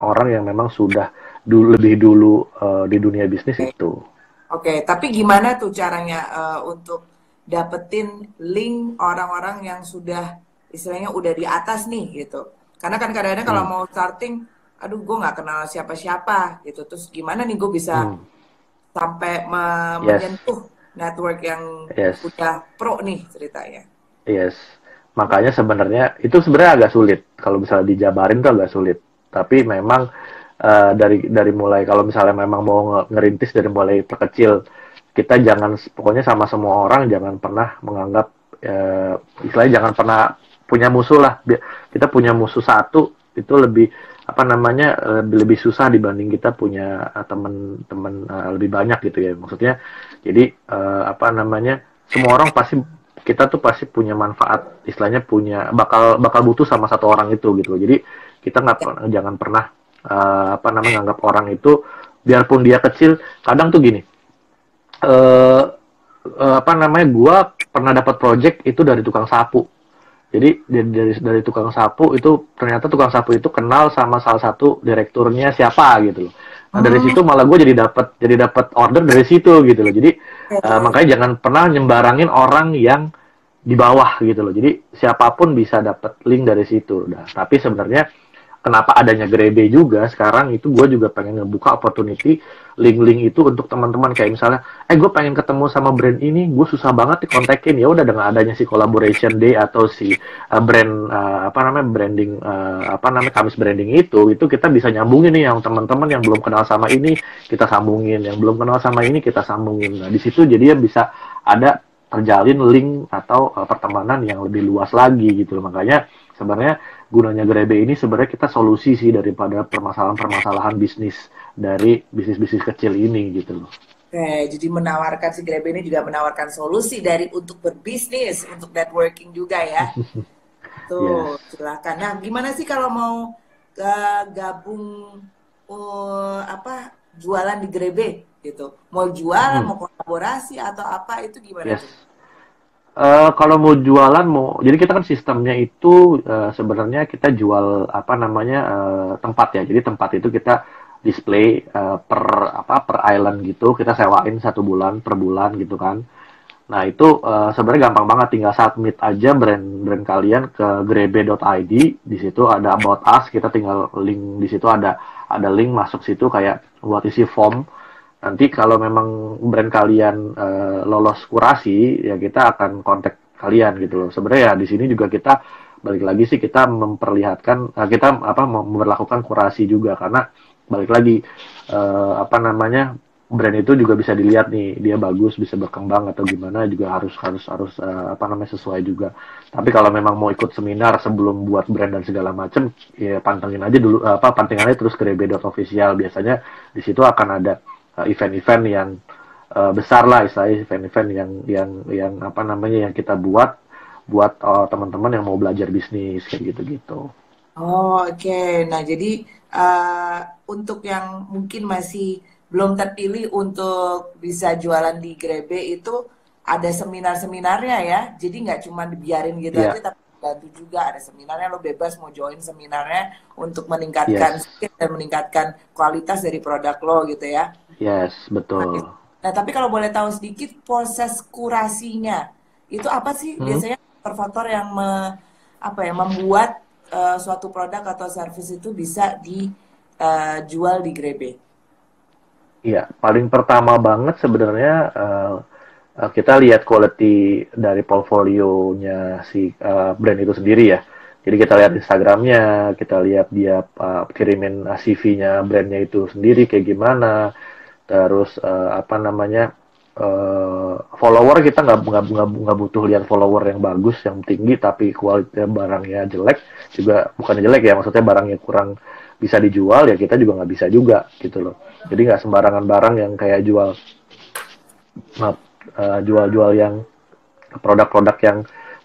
orang yang memang sudah lebih dulu di dunia bisnis oke. itu. Oke, tapi gimana tuh caranya untuk dapetin link orang-orang yang sudah istilahnya udah di atas nih gitu? Karena kan kadang-kadang kalau Hmm. mau starting, aduh gue nggak kenal siapa-siapa gitu. Terus gimana nih gue bisa Hmm. sampai Yes, menyentuh network yang yes, udah pro nih ceritanya? yes. Makanya sebenarnya itu sebenarnya agak sulit. Kalau misalnya dijabarin tuh agak sulit. Tapi memang dari mulai kalau misalnya memang mau ngerintis dari mulai terkecil, kita jangan pokoknya sama semua orang jangan pernah menganggap istilahnya jangan pernah punya musuh lah. Kita punya musuh satu itu lebih apa namanya lebih susah dibanding kita punya teman-teman lebih banyak gitu ya maksudnya. Jadi apa namanya semua orang pasti kita tuh pasti punya manfaat istilahnya punya bakal butuh sama satu orang itu gitu. Jadi kita jangan pernah apa namanya nganggap orang itu biarpun dia kecil. Kadang tuh gini apa namanya gua pernah dapat project itu dari tukang sapu. Jadi dari tukang sapu itu ternyata tukang sapu itu kenal sama salah satu direkturnya siapa gitu loh. Nah dari situ malah gue jadi dapat order dari situ gitu loh. Jadi makanya jangan pernah nyembarangin orang yang di bawah gitu loh. Jadi siapapun bisa dapat link dari situ. Nah, tapi sebenarnya kenapa adanya Grebe juga sekarang itu gue juga pengen ngebuka opportunity link-link itu untuk teman-teman kayak misalnya gue pengen ketemu sama brand ini gue susah banget dikontakin ya udah dengan adanya si collaboration day atau si brand apa namanya branding apa namanya Kamis branding itu kita bisa nyambungin nih yang teman-teman yang belum kenal sama ini kita sambungin yang belum kenal sama ini kita sambungin. Nah di situ jadi ya bisa ada terjalin link atau pertemanan yang lebih luas lagi gitu loh. Makanya sebenarnya gunanya Grebe ini sebenarnya kita solusi sih daripada permasalahan-permasalahan bisnis dari bisnis-bisnis kecil ini gitu loh. Oke, jadi menawarkan si Grebe ini juga menawarkan solusi dari untuk berbisnis, untuk networking juga ya. Tuh, yes. Silakan. Nah, gimana sih kalau mau gabung apa jualan di Grebe gitu? Mau jualan, mau kolaborasi atau apa itu gimana tuh? Kalau mau jualan jadi kita kan sistemnya itu sebenarnya kita jual apa namanya tempat ya. Jadi tempat itu kita display per island gitu. Kita sewain 1 bulan per bulan gitu kan. Nah itu sebenarnya gampang banget, tinggal submit aja brand kalian ke grebe.id. Di situ ada about us, kita tinggal link di situ ada link masuk situ kayak buat isi form. Nanti kalau memang brand kalian lolos kurasi, ya kita akan kontak kalian gitu loh. Sebenarnya ya di sini juga kita balik lagi sih kita memperlihatkan kita memperlakukan kurasi juga karena balik lagi apa namanya brand itu juga bisa dilihat nih dia bagus bisa berkembang atau gimana juga harus apa namanya sesuai juga. Tapi kalau memang mau ikut seminar sebelum buat brand dan segala macam ya pantengin aja dulu pantengin aja terus ke grebe.official. Biasanya di situ akan ada event-event yang besar lah istilahnya event-event yang apa namanya yang kita buat teman-teman yang mau belajar bisnis kayak gitu-gitu. Oh, oke. Nah, jadi untuk yang mungkin masih belum terpilih untuk bisa jualan di Grebe itu ada seminar-seminarnya ya. Jadi nggak cuma dibiarin gitu aja, tapi bantu juga ada seminarnya. Lo bebas mau join seminarnya untuk meningkatkan skill dan meningkatkan kualitas dari produk lo gitu ya. Yes, betul. Nah, tapi kalau boleh tahu sedikit proses kurasinya itu apa sih biasanya faktor yang membuat suatu produk atau service itu bisa dijual di Grebe? Iya, paling pertama banget sebenarnya kita lihat quality dari portfolionya si brand itu sendiri ya. Jadi kita lihat Instagramnya, kita lihat dia kirimin CV-nya brandnya itu sendiri kayak gimana. Terus apa namanya follower kita nggak butuh lihat follower yang bagus yang tinggi tapi kualitas barangnya jelek juga bukannya jelek ya maksudnya barangnya kurang bisa dijual ya kita juga nggak bisa juga gitu loh. Jadi nggak sembarangan barang yang kayak jual yang produk-produk yang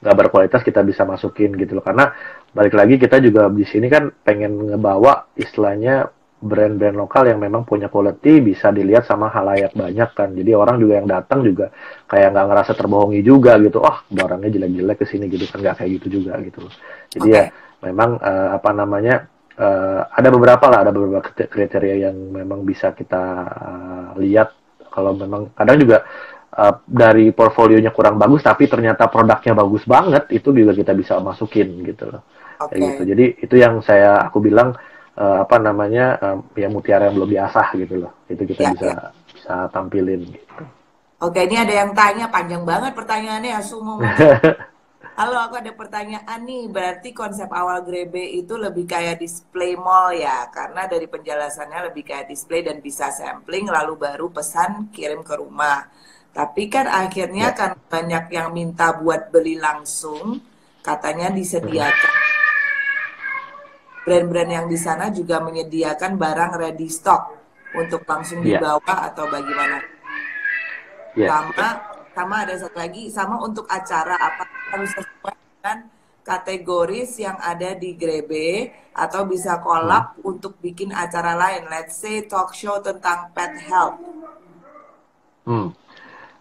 nggak berkualitas kita bisa masukin gitu loh karena balik lagi kita juga di sini kan pengen ngebawa istilahnya brand-brand lokal yang memang punya quality bisa dilihat sama halayak banyak kan. Jadi orang juga yang datang juga kayak nggak ngerasa terbohongi juga gitu. Oh barangnya jelek-jelek kesini gitu kan nggak kayak gitu juga gitu. Jadi ya memang apa namanya ada beberapa kriteria yang memang bisa kita lihat. Kalau memang kadang juga dari portfolionya kurang bagus tapi ternyata produknya bagus banget itu juga kita bisa masukin gitu loh. Kayak gitu. Jadi itu yang aku bilang apa namanya ya mutiara yang belum diasah gitu loh itu kita bisa tampilin gitu. Oke, ini ada yang tanya panjang banget pertanyaannya Asu mau Halo, aku ada pertanyaan nih. Berarti konsep awal Grebe itu lebih kayak display mall ya? Karena dari penjelasannya lebih kayak display dan bisa sampling, lalu baru pesan kirim ke rumah. Tapi kan akhirnya Ya. kan banyak yang minta buat beli langsung, katanya Mhm. disediakan. Brand-brand yang di sana juga menyediakan barang ready stock untuk langsung Iya, dibawa atau bagaimana? iya. Sama, sama ada satu lagi, sama untuk acara apa harus sesuai dengan kategoris yang ada di Grebe atau bisa Hmm. collab untuk bikin acara lain. Let's say talk show tentang pet health. Hmm.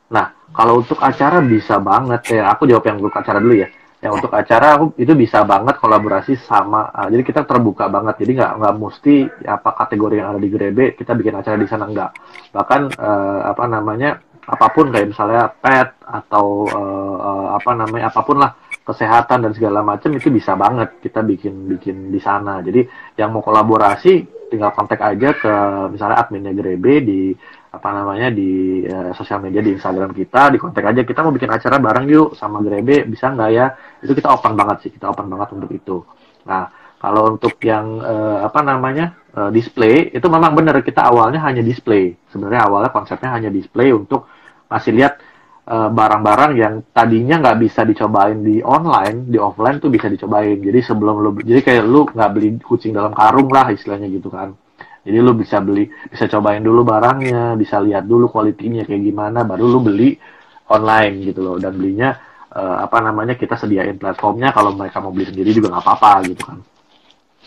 Nah, kalau untuk acara bisa banget ya. Aku jawab yang untuk acara dulu ya. Yang Ya, untuk acara aku itu bisa banget kolaborasi sama. Jadi kita terbuka banget. Jadi nggak mesti apa kategori yang ada di Grebe kita bikin acara di sana nggak. Bahkan apa namanya apapun kayak misalnya pet atau apa namanya apapun lah kesehatan dan segala macam itu bisa banget kita bikin bikin di sana. Jadi yang mau kolaborasi tinggal kontak aja ke misalnya adminnya Grebe di apa namanya di sosial media di Instagram kita, di kontak aja kita mau bikin acara bareng yuk sama Grebe bisa nggak ya? Itu kita open banget sih, kita open banget untuk itu. Nah, kalau untuk yang apa namanya display itu memang benar kita awalnya hanya display. Sebenarnya awalnya konsepnya hanya display untuk masih lihat barang-barang yang tadinya nggak bisa dicobain di online, di offline tuh bisa dicobain. Jadi sebelum lu, jadi kayak lu nggak beli kucing dalam karung lah istilahnya gitu kan. Jadi lu bisa beli, bisa cobain dulu barangnya, bisa lihat dulu kualitinya kayak gimana, baru lu beli online gitu loh. Dan belinya apa namanya kita sediain platformnya kalau mereka mau beli sendiri juga nggak apa-apa gitu kan.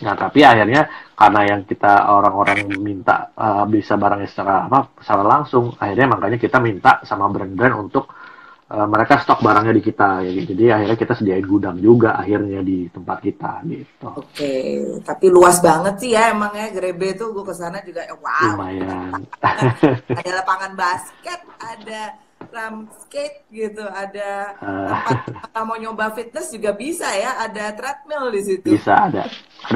Nah tapi akhirnya karena yang kita orang-orang minta bisa barangnya secara apa secara langsung, akhirnya makanya kita minta sama brand-brand untuk mereka stok barangnya di kita ya. Jadi akhirnya kita sediain gudang juga akhirnya di tempat kita gitu. oke. Tapi luas banget sih ya emangnya Grebe tuh gue kesana juga wow. Lumayan. Ada lapangan basket, ada skate gitu, ada tempat Eh, kalau mau nyoba fitness juga bisa ya, ada treadmill di situ. Bisa ada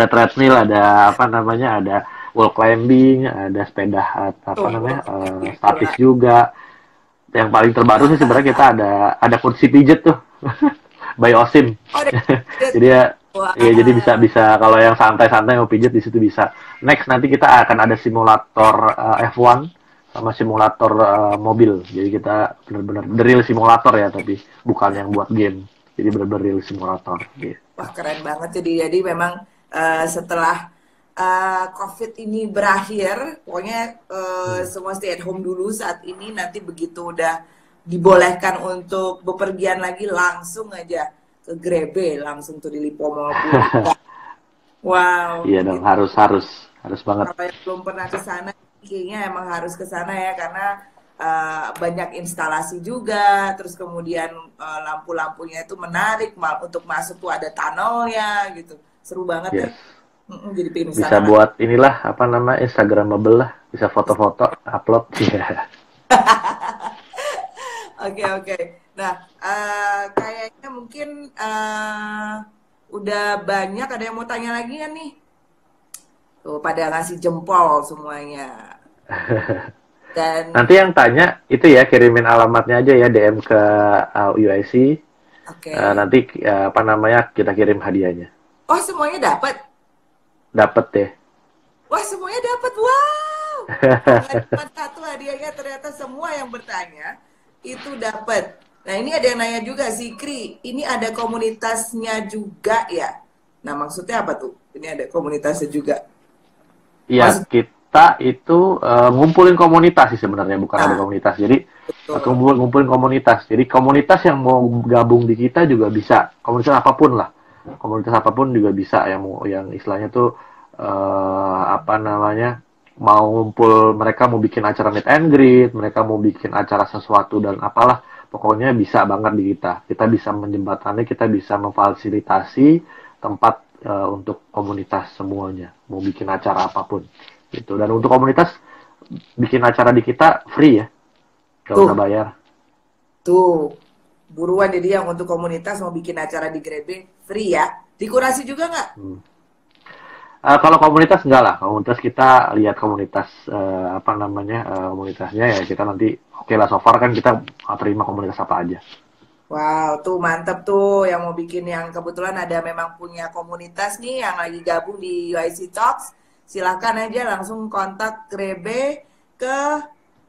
treadmill, ada apa namanya, ada wall climbing, ada sepeda apa Tuh, namanya gila. statis juga. Yang paling terbaru sih sebenarnya kita ada kursi pijet tuh by Osim. Oh, ada fitness. Jadi ya ya jadi bisa Wow. bisa kalau yang santai-santai mau pijet di situ bisa. Next nanti kita akan ada simulator F1 sama simulator mobil. Jadi kita benar-benar the real simulator ya tapi bukan yang buat game. Jadi benar-benar real simulator gitu. Wah, keren banget. Jadi memang setelah COVID ini berakhir, pokoknya Hmm. semua stay at home dulu saat ini. Nanti begitu udah dibolehkan untuk bepergian lagi, langsung aja ke Grebe, langsung tuh di Lipo Mall Puncak. Wow, Iya dong, harus banget. kalau yang belum pernah ke sana, kayaknya emang harus ke sana ya karena banyak instalasi juga, terus kemudian lampu-lampunya itu menarik, untuk masuk tuh ada tunnelnya gitu, seru banget deh. Yes. Jadi pengen ke Bisa sana lah. buat inilah apa nama Instagramable lah, bisa foto-foto, upload. Iya. Oke oke. Nah, kayaknya mungkin udah banyak. Ada yang mau tanya lagi kan nih? Tuh pada ngasih jempol semuanya. Dan Nanti yang tanya itu ya kirimin alamatnya aja ya DM ke UIC. oke. Nanti apa namanya kita kirim hadiahnya. Oh semuanya dapat. Dapet deh. Wah semuanya dapat. Wow. Nggak cuma satu hadiahnya, ternyata semua yang bertanya itu dapat. Nah ini ada yang nanya juga sih Kri. Ini ada komunitasnya juga ya. Nah maksudnya apa tuh? Ini ada komunitasnya juga. Iya, Maksud kita itu ngumpulin komunitas sih sebenarnya, bukan ada ah, komunitas. Jadi betul. ngumpulin komunitas. Jadi komunitas yang mau gabung di kita juga bisa. Komunitas apapun lah. Komunitas apapun juga bisa yang mau yang istilahnya tuh apa namanya mau ngumpul mereka mau bikin acara meet and greet, mereka mau bikin acara sesuatu dan apalah. Pokoknya bisa banget di kita. Kita bisa menjembatani, kita bisa memfasilitasi tempat untuk komunitas semuanya mau bikin acara apapun gitu dan untuk komunitas bikin acara di kita free ya gak usah Tuh, bayar. tuh. Buruan jadi yang untuk komunitas mau bikin acara di Grebe free ya. Dikurasi juga nggak? hmm. Kalau komunitas enggak lah komunitas kita lihat komunitas apa namanya komunitasnya ya kita nanti oke lah so far kan kita terima komunitas apa aja. Wow, tuh mantep tuh yang mau bikin yang kebetulan ada memang punya komunitas nih yang lagi gabung di UIC Talks. Silakan aja langsung kontak Grebe ke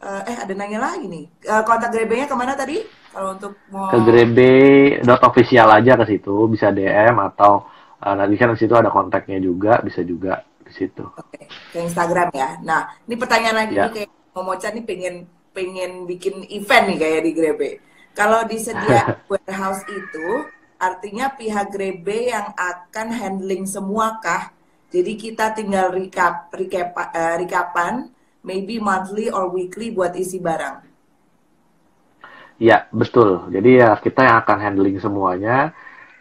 ada nanya lagi nih. Kontak Grebenya kemana tadi? Kalau untuk Ke mau grebe.official aja ke situ, bisa DM atau nanti kan di situ ada kontaknya juga, bisa juga di situ. oke, ke Instagram ya. Nah, ini pertanyaan lagi nih Ya. kayak Momocan nih pengen pengen bikin event nih kayak di Grebe. Kalau disediain warehouse itu artinya pihak Grebe yang akan handling semua kah? Jadi kita tinggal recapan maybe monthly or weekly buat isi barang. Ya, betul. Jadi ya kita yang akan handling semuanya.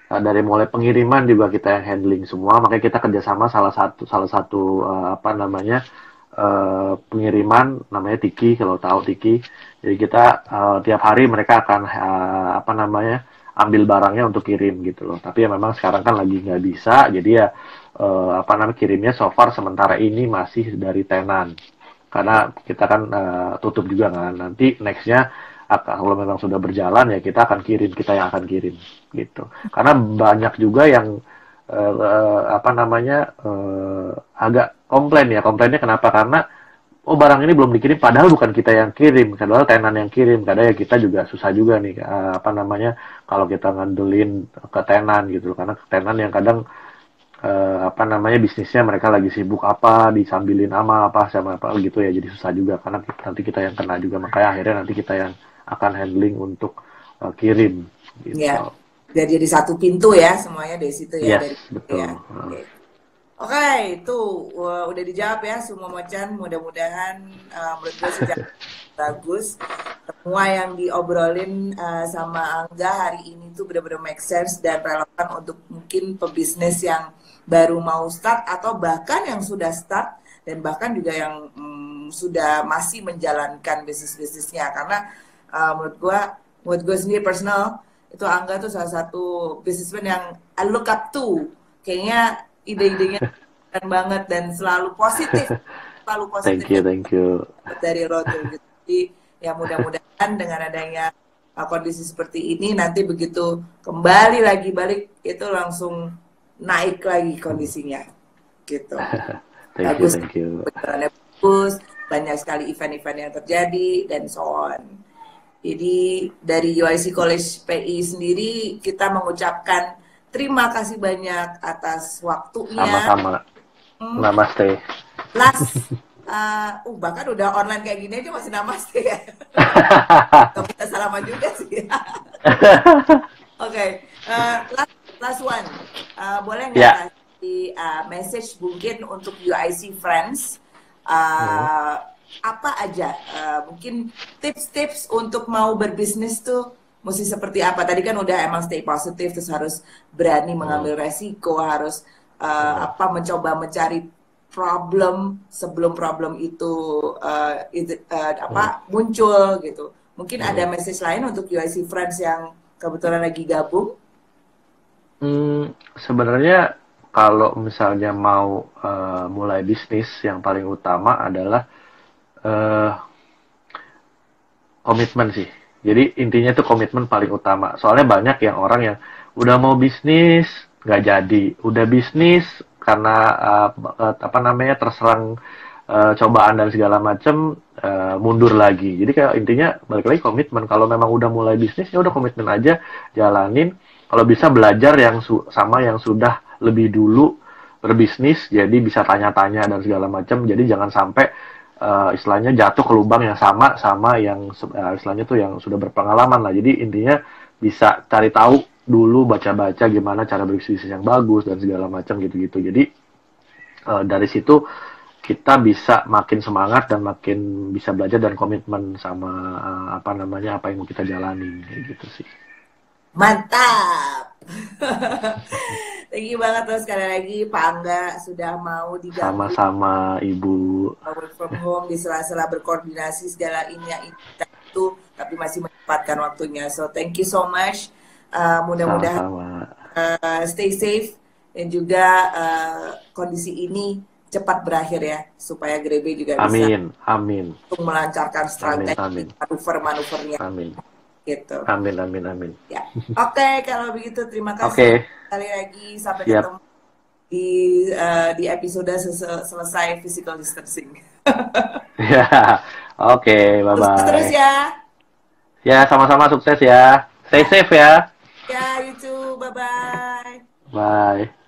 Dari mulai pengiriman juga kita yang handling semua. Makanya kita kerjasama salah satu apa namanya pengiriman namanya Tiki, kalau tahu Tiki. Jadi kita tiap hari mereka akan apa namanya ambil barangnya untuk kirim gitu loh. Tapi ya memang sekarang kan lagi nggak bisa. Jadi ya apa namanya kirimnya so far sementara ini masih dari tenan. Karena kita kan tutup juga kan. Nanti nextnya kalau memang sudah berjalan ya kita yang akan kirim gitu. Karena banyak juga yang apa namanya agak komplain ya. Komplainnya kenapa? Karena oh barang ini belum dikirim padahal bukan kita yang kirim, padahal tenan yang kirim. Kadang ya kita juga susah juga nih apa namanya kalau kita ngandelin ke tenan gitu. Karena tenan yang kadang apa namanya bisnisnya mereka lagi sibuk apa disambilin sama apa gitu ya, jadi susah juga karena nanti kita yang kena juga, makanya akhirnya nanti kita yang akan handling untuk kirim Ya, gitu. biar jadi satu pintu ya semuanya dari situ ya Yes, dari ya. betul. Oke. Oke, itu udah dijawab ya semua Mocan. Mudah-mudahan menurut gue sejak bagus. Semua yang diobrolin sama Angga hari ini tuh benar-benar make sense dan relevan untuk mungkin pebisnis yang baru mau start atau bahkan yang sudah start dan bahkan juga yang sudah masih menjalankan bisnisnya karena menurut gue sendiri personal itu Angga tuh salah satu businessman yang I look up to. Kayaknya ide-idenya keren banget dan selalu positif Thank you, thank you. dari Roto gitu. Jadi ya mudah-mudahan dengan adanya kondisi seperti ini nanti begitu kembali lagi balik itu langsung naik lagi kondisinya gitu. Thank you, Bagus, thank you. benerannya bagus, banyak sekali event-event yang terjadi dan so on. Jadi dari UIC College PI sendiri kita mengucapkan terima kasih banyak atas waktunya. Sama-sama. Namaste. Last, bahkan udah online kayak gini aja masih namaste ya. Gak bisa salaman juga sih. Oke, last one. Boleh nggak Ya. kasih message mungkin untuk UIC Friends? Apa aja? Mungkin tips-tips untuk mau berbisnis tuh mesti seperti apa? Tadi kan udah emang stay positif, terus harus berani mengambil resiko, harus mencoba mencari problem sebelum problem itu muncul gitu. Mungkin ada message lain untuk UIC Friends yang kebetulan lagi gabung? Sebenarnya kalau misalnya mau mulai bisnis, yang paling utama adalah komitmen sih. Jadi intinya itu komitmen paling utama. Soalnya banyak yang orang yang udah mau bisnis nggak jadi, udah bisnis karena apa namanya terserang cobaan dan segala macam mundur lagi. Jadi kayak intinya balik lagi komitmen. Kalau memang udah mulai bisnis ya udah komitmen aja, jalanin. Kalau bisa belajar yang sama yang sudah lebih dulu berbisnis, jadi bisa tanya-tanya dan segala macam. Jadi jangan sampai istilahnya jatuh ke lubang yang sama yang istilahnya tuh yang sudah berpengalaman lah. Jadi intinya bisa cari tahu dulu, baca-baca gimana cara berbisnis yang bagus dan segala macam gitu-gitu. Jadi dari situ kita bisa makin semangat dan makin bisa belajar dan komitmen sama apa namanya apa yang mau kita jalani kayak gitu sih. Mantap. Thank you banget terus sekali lagi Pak Angga sudah mau digabung Sama-sama Ibu. work from home di sela-sela berkoordinasi segala ini yang itu tapi masih menyempatkan waktunya. So thank you so much. Mudah-mudahan stay safe dan juga kondisi ini cepat berakhir ya supaya Grebe juga bisa amin untuk melancarkan strategi manuver-manuvernya. Amin. gitu. Amin, amin, amin. Ya, oke, kalau begitu terima kasih Oke, sekali lagi, sampai siap. ketemu di episode selesai physical distancing. Ya, oke, Sukses terus bye-bye. ya. Ya, sama-sama sukses ya. Stay Ya, safe ya. ya, you too. Bye-bye. Bye.